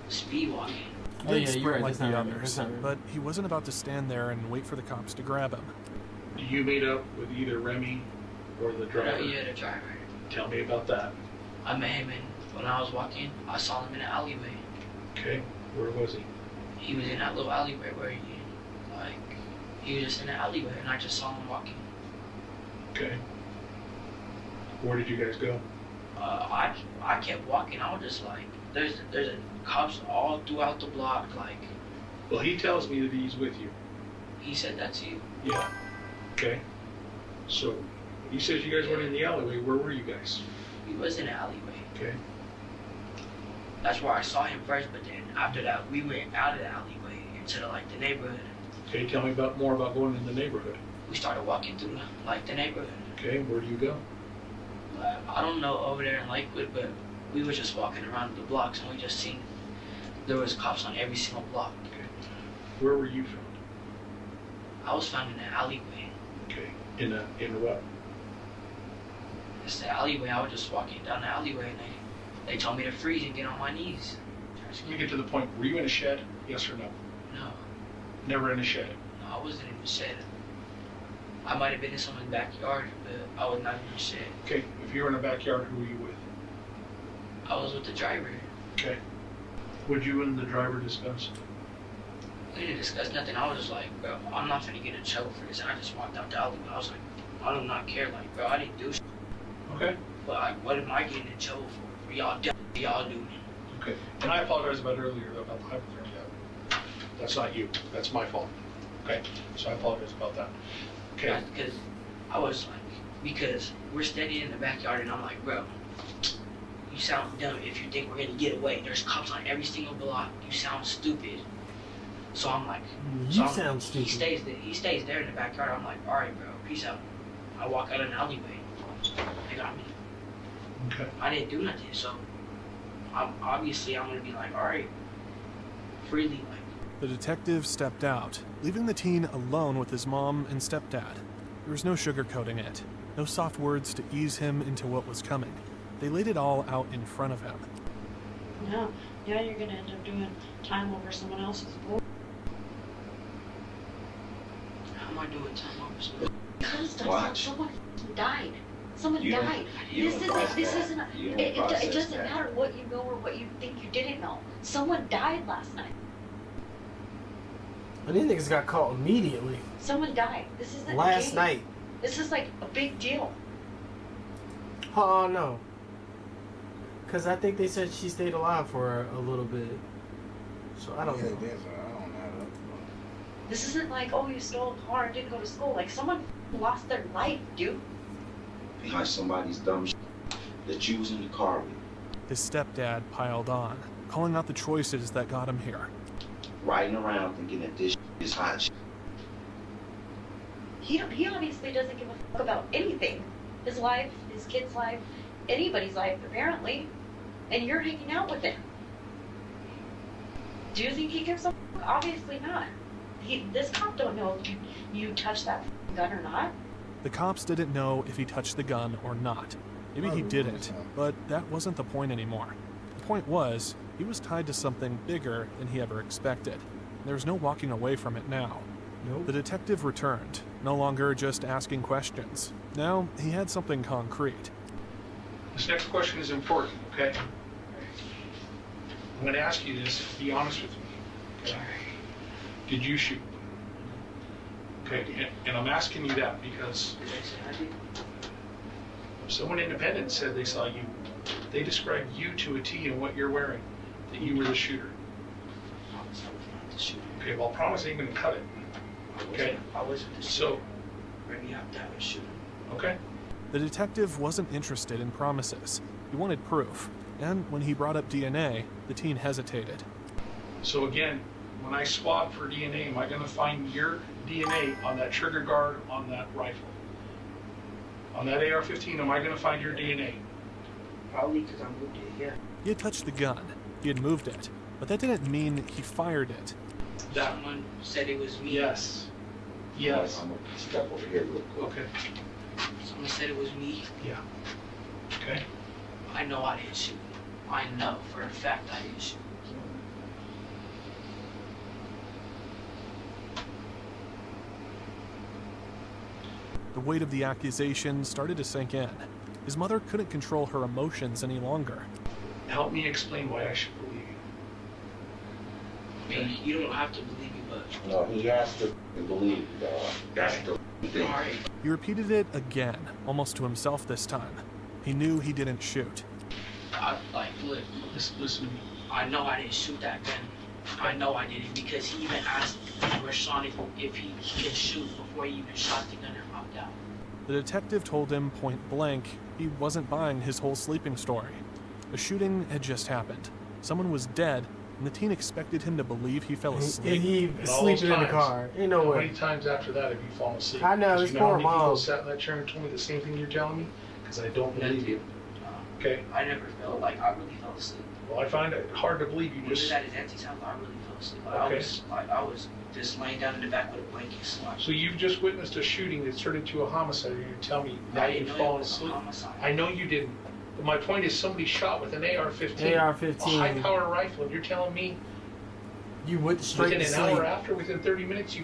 speed walking. He didn't sprint like the others, but he wasn't about to stand there and wait for the cops to grab him. You meet up with either Remy or the driver? Yeah, the driver. Tell me about that. I met him when I was walking. I saw him in the alleyway. Okay, where was he? He was in that little alleyway where he was just in the alleyway and I just saw him walking. Okay. Where did you guys go? I kept walking. I was just like, there's a cops all throughout the block. Like, well, he tells me that he's with you. He said that to you. Yeah. Okay. So he says you guys went in the alleyway. Where were you guys? We was in the alleyway. Okay. That's where I saw him first, but then after that we went out of the alleyway into the neighborhood. Okay, tell me more about going in the neighborhood. We started walking through the neighborhood. Okay, where do you go? I don't know, over there in Lakewood, but we were just walking around the blocks and we just seen there was cops on every single block. Okay. Where were you found? I was found in the alleyway. Okay. In what? It's the alleyway. I was just walking down the alleyway and they told me to freeze and get on my knees. Let me get to the point. Were you in a shed? Yes or no? No. Never in a shed? No, I wasn't in the shed. I might have been in someone's backyard, but I was not in the shed. Okay, if you were in a backyard, who were you with? I was with the driver. Okay. What'd you and the driver discuss? We didn't discuss nothing. I was just like, bro, I'm not finna get in trouble for this. And I just walked out the alleyway. I was like, I do not care. Like, bro, I didn't do shit. Okay. But like, what am I getting in trouble for? Y'all do. Okay. And I apologize about earlier about the hypothermia. That's not you. That's my fault. Okay. So I apologize about that. Okay. Because I was like, because we're standing in the backyard and I'm like, bro, you sound dumb if you think we're gonna get away. There's cops on every single block. You sound stupid. So I'm like, sound stupid. He stays there in the backyard. I'm like, all right, bro, peace out. I walk out of the alleyway. They got me. Okay. I didn't do nothing, so I'm gonna be like, all right, freely. Like. The detective stepped out, leaving the teen alone with his mom and stepdad. There was no sugarcoating it, no soft words to ease him into what was coming. They laid it all out in front of him. Yeah, you're gonna end up doing time over someone else's board. How am I I do a time officer? Because Watch. someone died. Someone You don't- died. you This don't isn't. This process isn't. that. You don't It process doesn't that. matter what you know or what you think you didn't know. Someone died last night. And these niggas got caught immediately. Someone died. This isn't a Last game. night. This is like a big deal. Oh no. Cause I think they said she stayed alive for a little bit. So I don't know. This isn't like, oh, you stole a car and didn't go to school. Like someone lost their life, dude. Behind somebody's dumb that you was in the car with. His stepdad piled on, calling out the choices that got him here. Riding around thinking that this is hot shit. He obviously doesn't give a fuck about anything. His life, his kid's life, anybody's life, apparently. And you're hanging out with him. Do you think he gives a fuck? Obviously not. This cop don't know if you touched that gun or not. The cops didn't know if he touched the gun or not. Maybe he didn't, but that wasn't the point anymore. The point was, he was tied to something bigger than he ever expected. There's no walking away from it now. Nope. The detective returned, no longer just asking questions. Now he had something concrete. This next question is important, okay? I'm going to ask you this. Be honest with me. Okay? Did you shoot? Okay, and I'm asking you that because someone independent said they saw you. They described you to a T and what you're wearing, that you were the shooter. Okay, well, I promise I ain't going to cut it. Okay? I wasn't the shooter. So, Remy hopped out and shooter. okay? The detective wasn't interested in promises. He wanted proof. And when he brought up DNA, the teen hesitated. So again, when I swab for DNA, am I going to find your DNA on that trigger guard on that rifle? On that AR-15, am I going to find your DNA? Probably because I moved it, yeah. He had touched the gun. He had moved it. But that didn't mean he fired it. Someone said it was me. Yes. Yes. I'm going to step over here real quick. Okay. Someone said it was me. Yeah. Okay. I know I didn't shoot. I know for a fact I didn't shoot. The weight of the accusation started to sink in. His mother couldn't control her emotions any longer. Help me explain why I should believe you. I mean, you don't have to believe me, but... No, he has to believe, dog. That's the thing. All right. He repeated it again, almost to himself this time. He knew he didn't shoot. Look, Listen to me. I know I didn't shoot that gun. I know I didn't because he even asked Neshan if he can shoot before he even shot the gun and hopped out. The detective told him point blank he wasn't buying his whole sleeping story. A shooting had just happened. Someone was dead, and the teen expected him to believe he fell asleep. And he And all those sleeping in the times, car. Ain't no How way. many times after that have you fallen asleep? I know, Because his you know how poor many people mom. sat in that chair and told me the same thing you're telling me? Because I don't believe you. Okay? I never felt like I really fell asleep. Well, I find it hard to believe you When we was just... at his auntie's house, I really fell asleep. Okay. I was just laying down in the back with a blanket slide. So you've just witnessed a shooting that turned into a homicide, and you tell me now I didn't you've know it fallen was a asleep. homicide. I know you didn't. But my point is somebody shot with an AR-15. AR-15. A high-power rifle, and you're telling me You went straight within to an sleep. hour after, within 30 minutes,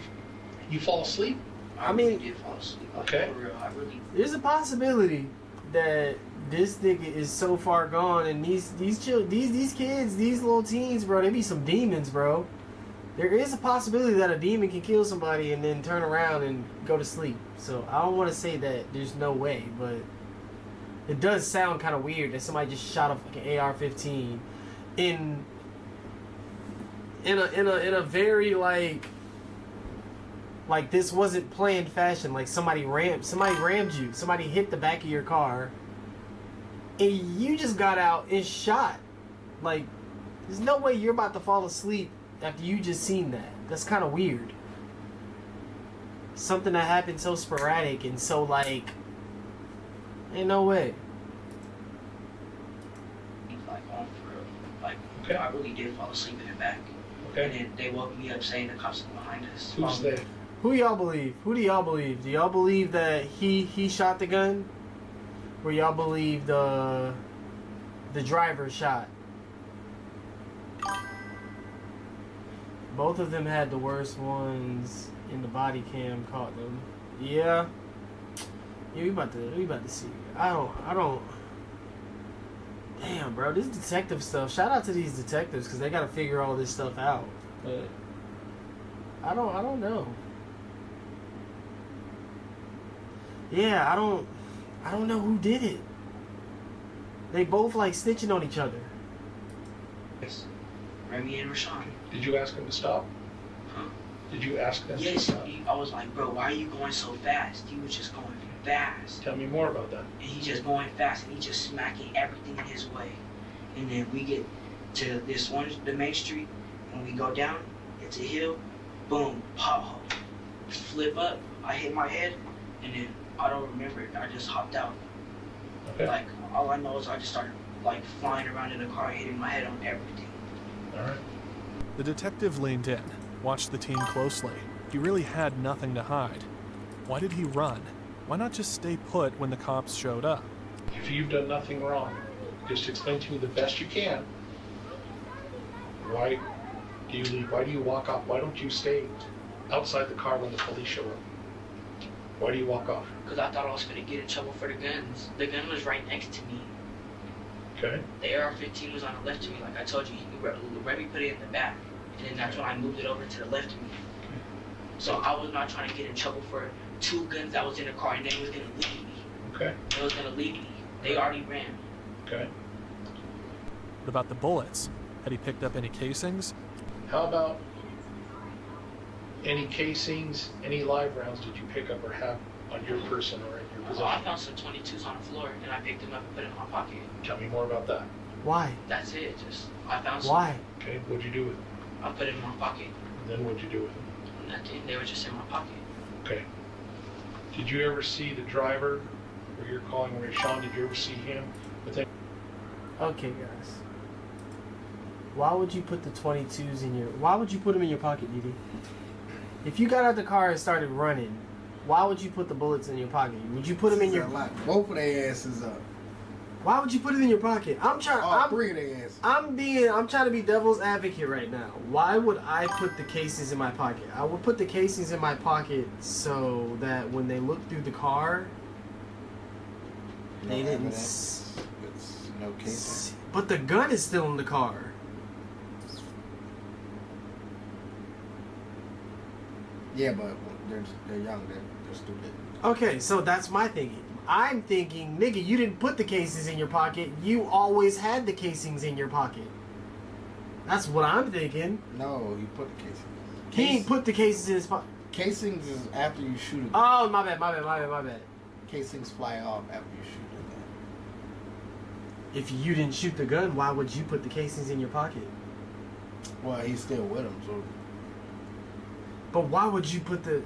you fall asleep? I mean, really did fall asleep. Okay. For real, I really... There's a possibility that this nigga is so far gone, and these kids, these little teens, bro, they be some demons, bro. There is a possibility that a demon can kill somebody and then turn around and go to sleep. So I don't want to say that there's no way, but it does sound kind of weird that somebody just shot off like an AR-15 in a very like this wasn't planned fashion. Like somebody rammed you. Somebody hit the back of your car, and you just got out and shot. Like, there's no way you're about to fall asleep after you just seen that. That's kind of weird. Something that happened so sporadic and so like, ain't no way. Like, on for real. Like, Okay. I really did fall asleep in the back. Okay. And then they woke me up saying the cops were behind us. Who's they? Who y'all believe? Who do y'all believe? Do y'all believe that he shot the gun? Or y'all believe the driver shot? Both of them had the worst ones. and the body cam caught them. Yeah. Yeah, we about to see. I don't. Damn, bro, this detective stuff. Shout out to these detectives because they got to figure all this stuff out. But I don't know. Yeah, I don't know who did it. They both like snitching on each other. Yes. Remy and Neshan. Did you ask him to stop? Huh? Did you ask them to Yes. stop? I was like, bro, why are you going so fast? He was just going fast. Tell me more about that. And he just going fast, and he just smacking everything in his way. And then we get to this one, the main street, and we go down. It's a hill. Boom, pothole. Flip up. I hit my head, and then I don't remember it. I just hopped out. Okay. Like all I know is I just started like flying around in the car, hitting my head on everything. All right. The detective leaned in, watched the teen closely. He really had nothing to hide. Why did he run? Why not just stay put when the cops showed up? If you've done nothing wrong, just explain to me the best you can. Why do you leave? Why do you walk off? Why don't you stay outside the car when the police show up? Why do you walk off? Because I thought I was going to get in trouble for the guns. The gun was right next to me. Okay. The AR-15 was on the left of me, like I told you. Remy put it in the back. And then that's when I moved it over to the left of me. So I was not trying to get in trouble for 2 guns that was in the car, and they was going to leave me. Okay. They was going to leave me. They already ran. Okay. What about the bullets? Had he picked up any casings? How about any casings, any live rounds did you pick up or have on your person or in your possession? I found some 22s on the floor, and I picked them up and put them in my pocket. Tell me more about that. Why? That's it. Just I found some. Why? Okay. What'd you do with them? I put it in my pocket. And then what'd you do with them? Nothing. They were just in my pocket. Okay. Did you ever see the driver where you're calling Neshan? Did you ever see him with him? Okay, guys. Why would you put the 22s in your... Why would you put them in your pocket, Didi? If you got out the car and started running, why would you put the bullets in your pocket? Would you put them in your... Both of their asses up. Why would you put it in your pocket? I'm trying... All 3 of their asses. I'm trying to be devil's advocate right now. Why would I put the casings in my pocket? I would put the casings in my pocket so that when they look through the car, they didn't... It's no casing. But the gun is still in the car. Yeah, but they're young. They're stupid. Okay, so that's my thinking. I'm thinking, nigga, you didn't put the casings in your pocket. You always had the casings in your pocket. That's what I'm thinking. No, you put the casings. He ain't put the casings in his pocket. Casings is after you shoot it. Oh, my bad. Casings fly off after you shoot it. If you didn't shoot the gun, why would you put the casings in your pocket? Well, he's still with him, so... But why would you put the...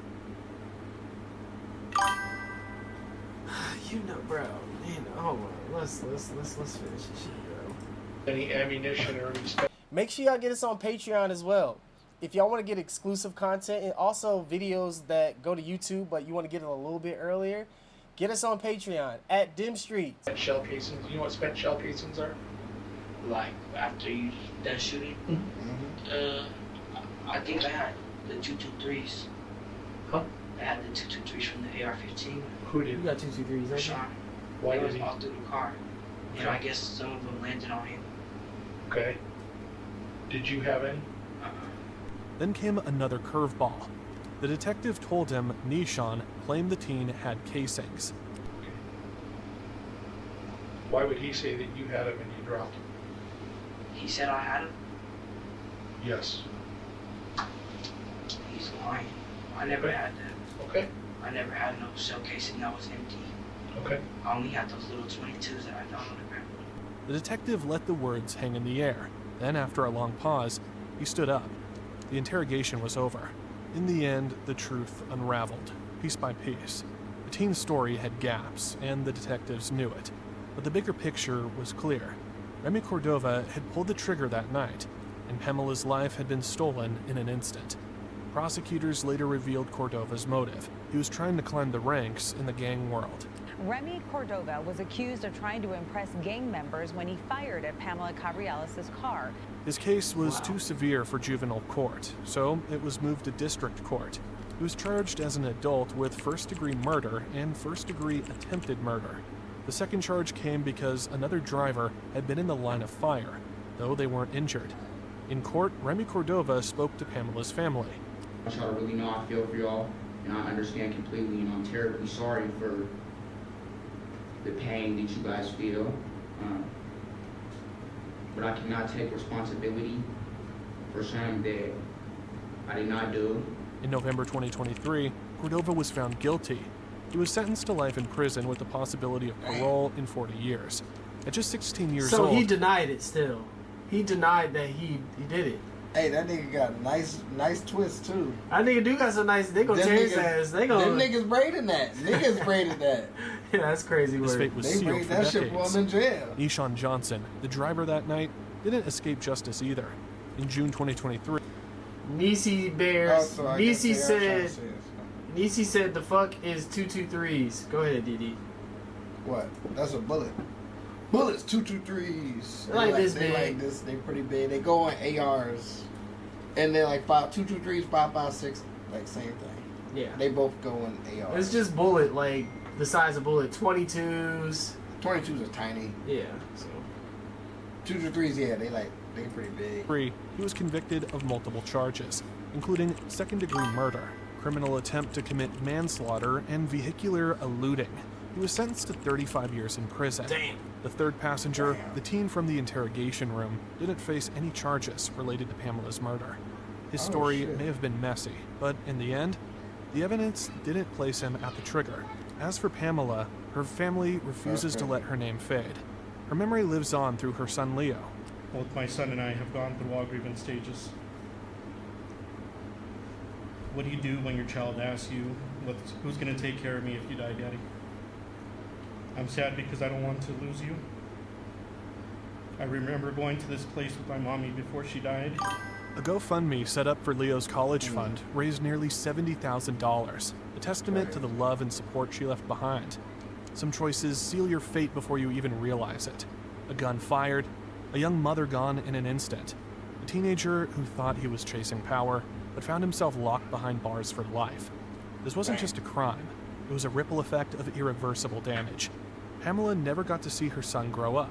You know, bro. Man, hold on. Let's finish this shit, bro. Any ammunition or any stuff? Make sure y'all get us on Patreon as well. If y'all want to get exclusive content and also videos that go to YouTube, but you want to get it a little bit earlier, get us on Patreon at Dim Street. Spent shell casings. You know what spent shell casings are? Like after you done shooting. I think I had the 223s. Huh? I had the 223s from the AR-15. Who did? You got 223s, don't you? Sean. Why It did was he? all through the car. You know, I guess some of them landed on him. Okay. Did you have any? Then came another curveball. The detective told him Neshan claimed the teen had casings. Why would he say that you had them and you dropped them? He said I had them. Yes. He's lying. I never had that. Okay. I never had no shell casing that was empty. Okay. I only had those little 22s that I found on the ground. The detective let the words hang in the air. Then, after a long pause, he stood up. The interrogation was over. In the end, the truth unraveled, piece by piece. The teen's story had gaps, and the detectives knew it. But the bigger picture was clear. Remy Cordova had pulled the trigger that night, and Pamela's life had been stolen in an instant. Prosecutors later revealed Cordova's motive. He was trying to climb the ranks in the gang world. Remy Cordova was accused of trying to impress gang members when he fired at Pamela Cabriales' car. His case was too severe for juvenile court, so it was moved to district court. He was charged as an adult with first-degree murder and first-degree attempted murder. The second charge came because another driver had been in the line of fire, though they weren't injured. In court, Remy Cordova spoke to Pamela's family. I want y'all to really know I feel for y'all, and I understand completely, and I'm terribly sorry for the pain that you guys feel. But I cannot take responsibility for something that I did not do. In November 2023, Cordova was found guilty. He was sentenced to life in prison with the possibility of parole in 40 years. At just 16 years old... So he denied it still. He denied that he did it. Hey, that nigga got a nice twist too. That nigga do got some nice. They gonna tear his ass. They gonna. Them niggas braided that. Niggas braided that. Yeah, that's crazy. His fate was sealed for decades. Shit while in jail. Neshan Johnson, the driver that night, didn't escape justice either. In June 2023, Nisi Bears. Nisi said the fuck is 223s. Go ahead, DD. What? That's a bullet. Bullets 223s. They like this big. They like this. They pretty big. They go on ARs, and they're like 223s, 5.56, like same thing. Yeah. They both go in ARs. It's just bullet, like the size of bullet. 22s. 22s are tiny. Yeah. So 223s, yeah, they pretty big. He was convicted of multiple charges, including second-degree murder, criminal attempt to commit manslaughter, and vehicular eluding. He was sentenced to 35 years in prison. Damn. The third passenger, the teen from the interrogation room, didn't face any charges related to Pamela's murder. His story may have been messy, but in the end, the evidence didn't place him at the trigger. As for Pamela, her family refuses to let her name fade. Her memory lives on through her son Leo. Both my son and I have gone through all grievance stages. What do you do when your child asks you, who's going to take care of me if you die, Daddy? I'm sad because I don't want to lose you. I remember going to this place with my mommy before she died. A GoFundMe set up for Leo's college fund raised nearly $70,000, a testament to the love and support she left behind. Some choices seal your fate before you even realize it. A gun fired, a young mother gone in an instant, a teenager who thought he was chasing power, but found himself locked behind bars for life. This wasn't just a crime, it was a ripple effect of irreversible damage. Pamela never got to see her son grow up.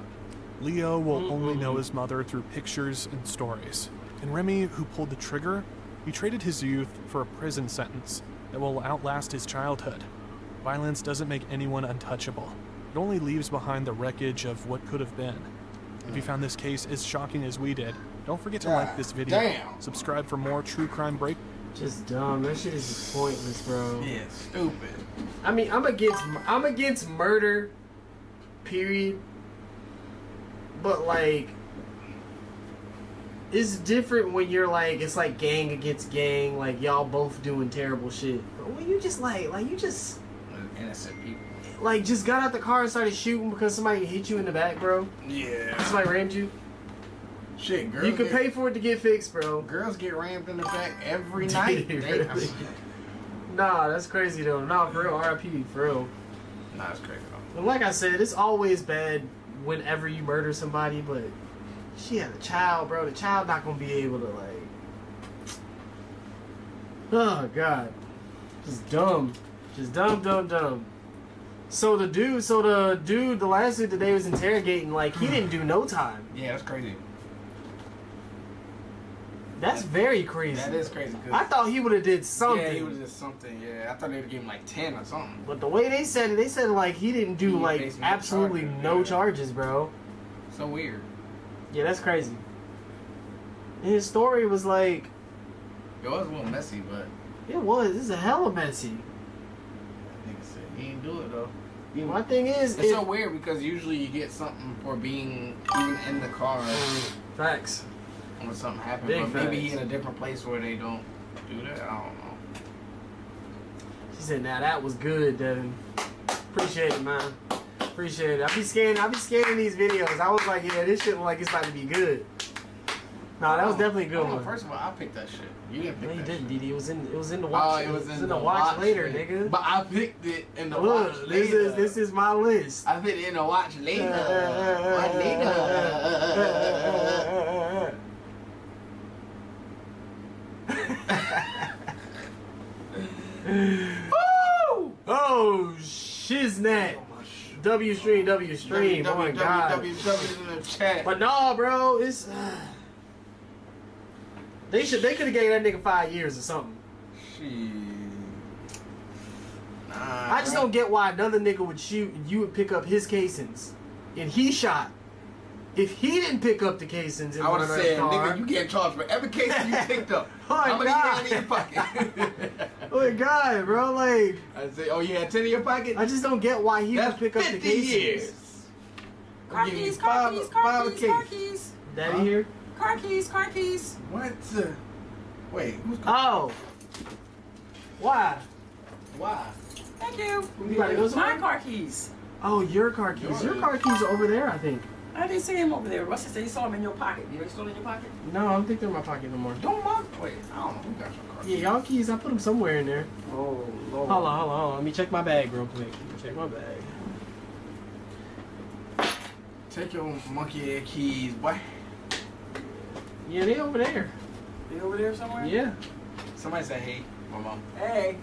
Leo will only know his mother through pictures and stories. And Remy, who pulled the trigger, he traded his youth for a prison sentence that will outlast his childhood. Violence doesn't make anyone untouchable. It only leaves behind the wreckage of what could have been. If you found this case as shocking as we did, don't forget to like this video. Subscribe for more true crime break. Just dumb. That shit is just pointless, bro. Yeah, stupid. I mean, I'm against murder, period. But like, it's different when you're like, it's like gang against gang, like y'all both doing terrible shit. But when you just like you just innocent people. Like, just got out the car and started shooting because somebody hit you in the back, bro. Yeah. Somebody rammed you. Shit, girls. You can pay for it to get fixed, bro. Girls get rammed in the back every night. Really? Nah, that's crazy though. Nah, for real, R.I.P. for real. Nah, that's crazy though. And like I said, it's always bad whenever you murder somebody, but she had a child, bro. The child not gonna be able to like. Oh God, just dumb, dumb. So the dude, the last dude that they was interrogating, like, he didn't do no time. Yeah, that's crazy. That's very crazy. That is crazy. I thought he would have did something. Yeah, he would have did something. Yeah, I thought they would give him like 10 or something. But the way they said it, like he didn't do like absolutely no charges, bro. So weird. Yeah, that's crazy. And his story was like. It was a little messy, but. It was. This is a hella messy. Nigga said he didn't do it though. My thing is, it's so weird because usually you get something for being even in the car. Facts. When something happens, Big but maybe facts. he's in a different place where they don't do that. I don't know. She said, "Now that was good, Devin. Appreciate it, man. Appreciate it. I be scanning these videos. I was like, yeah, this shit look like it's about to be good. Nah, that was definitely a good one. First of all, I picked that shit. You didn't pick no, you that didn't, shit. DD. It was in the watch. Oh, it was in the watch later, shit. nigga. But I picked it in the Look, watch later. This is my list. I picked it in the watch later. Watch later. Woo! Oh, shiznat. W stream. Oh my god. W in the chat. But no, bro, it's they could have gave that nigga 5 years or something. Shit. Nah, I just don't get why another nigga would shoot and you would pick up his casings, and he shot. If he didn't pick up the casings, in I would have one said, car, nigga, you get charged for every casing you picked up. Oh my How many you God. had in your pocket? Oh my god, bro, like I say, oh, you had 10 in your pocket? I just don't get why he would That's pick up the 50 casings. years. Car I'll give you keys, car keys, car five a keys, case. car keys. Daddy here? Car keys, car keys. What? Wait, who's Oh. Why? Why? Thank you. You gotta go somewhere? My car keys. Oh, your car keys. Your car keys are over there, I think. I didn't see him over there. What's it say? You saw him in your pocket. You still in your pocket? No, I don't think they're in my pocket no more. Don't mind. Wait, I don't know who got your car. Yeah, y'all keys, I put them somewhere in there. Oh, Lord. Hold on. Let me check my bag real quick. Check my bag. Take your monkey head keys, boy. Yeah, they over there. They over there somewhere? Yeah. Somebody say, hey, my mom. Hey.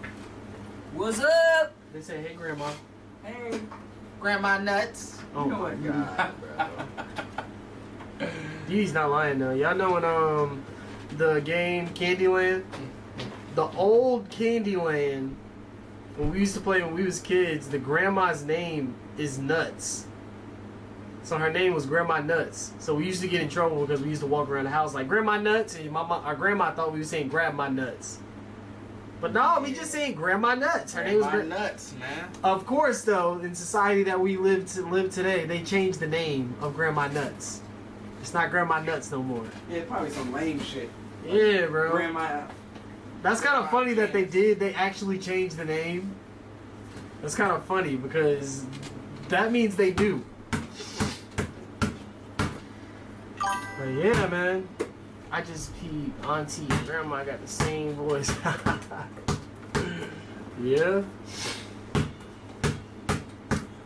What's up? They say, hey, grandma. Hey. Grandma nuts. Oh You know my what? god, bro. He's not lying though. Y'all know when the game Candyland, the old Candyland, when we used to play when we was kids, the grandma's name is Nuts. So her name was Grandma Nuts. So we used to get in trouble because we used to walk around the house like Grandma Nuts, and our grandma thought we were saying Grab My Nuts. But no, we just saying Grandma Nuts. Her name was Grandma Nuts, man. Of course, though, in society that we live today, they changed the name of Grandma Nuts. It's not Grandma Nuts no more. Yeah, probably some lame shit. Yeah, bro. Grandma. That's kind of funny that they did. They actually changed the name. That's kind of funny because that means they do. But yeah, man. I just peed. Auntie and Grandma got the same voice. Yeah.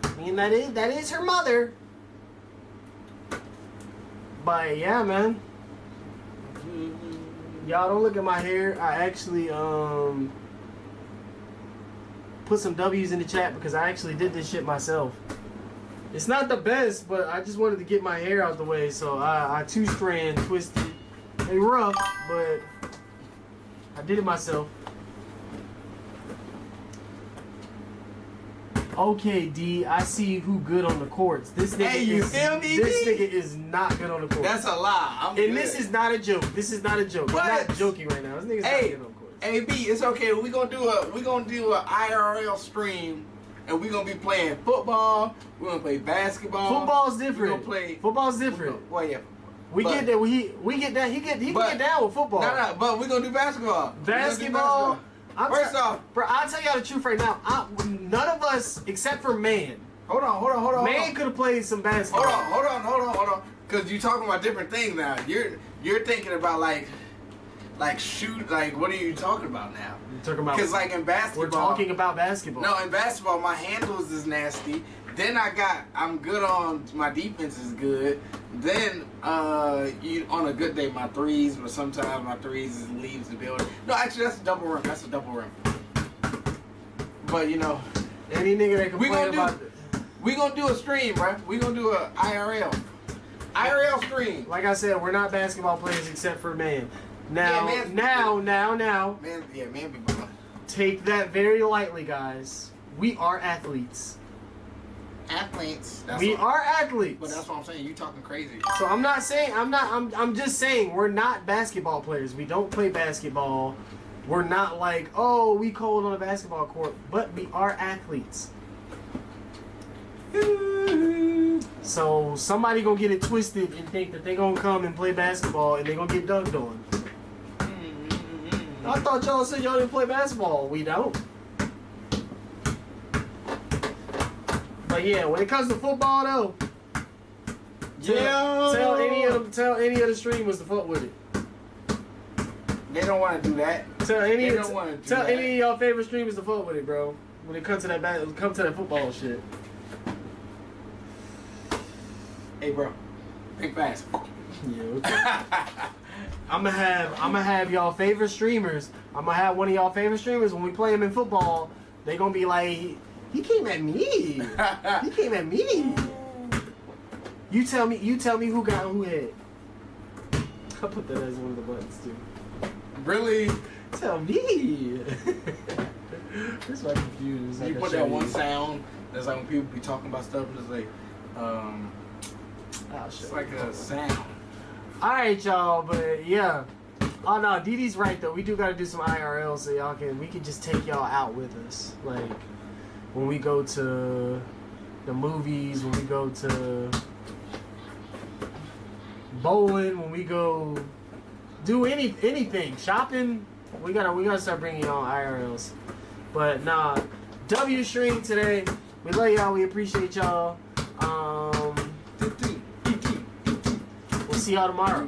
I mean, that is her mother. But yeah, man. Y'all don't look at my hair. I actually put some W's in the chat because I actually did this shit myself. It's not the best, but I just wanted to get my hair out the way, so I 2-strand twisted. They rough, but I did it myself. Okay, D, I see who good on the courts. This nigga Hey, you feel me, This D? nigga is not good on the courts. That's a lie. I'm And good. this is not a joke. This is not a joke. What? I'm not joking right now. This nigga's not Hey, good on the courts. hey, B, it's okay. We're gonna do a IRL stream, and we're gonna be playing football. We're gonna play basketball. Football's different. We're gonna play. Football's different. Well, yeah. We but- get that. He get that. He can get down with football. No, but we're gonna do basketball. We're gonna do Basketball. First off, bro, I'll tell y'all the truth right now. None of us, except for Man. Hold on. Man could have played some basketball. Hold on. Cause you're talking about different things now. You're thinking about like shoot. Like, what are you talking about now? You're talking about. Cause like in basketball. We're talking about basketball. No, in basketball, my handles is nasty. Then I'm good on my defense is good. Then on a good day, my threes, but sometimes my threes leaves the building. No, actually that's a double rim. But you know, any nigga that complain about we gonna do a stream, bro. We gonna do a IRL stream. Like I said, we're not basketball players except for Man. Now, Man, be balling. Take that very lightly, guys. We are athletes. Athletes. We are athletes. But that's what I'm saying. You talking crazy. So I'm not saying I'm just saying we're not basketball players. We don't play basketball. We're not like, oh, we cold on a basketball court, but we are athletes. So somebody gonna get it twisted and think that they gonna come and play basketball and they gonna get dunked on. I thought y'all said y'all didn't play basketball. We don't. But yeah, when it comes to football though, tell any of the streamers to fuck with it. They don't want to do that. Tell any They of don't wanna do tell that. any of y'all favorite streamers to fuck with it, bro. When it comes to that football shit. Hey, bro. Think fast. Yeah. I'm gonna have y'all favorite streamers. I'm gonna have one of y'all favorite streamers when we play him in football. They gonna be like, he came at me. He came at me. You tell me who got who hit. I'll put that as one of the buttons too. Really? Tell me. This is my computer. You put that one sound that's like when people be talking about stuff and it's like, it's like a sound. Alright, y'all, but yeah. Oh no, Didi's right though. We do gotta do some IRL so we can just take y'all out with us. Like when we go to the movies, when we go to bowling, when we go do anything, shopping, we gotta start bringing y'all IRLs. But nah, W stream today. We love y'all. We appreciate y'all. We'll see y'all tomorrow.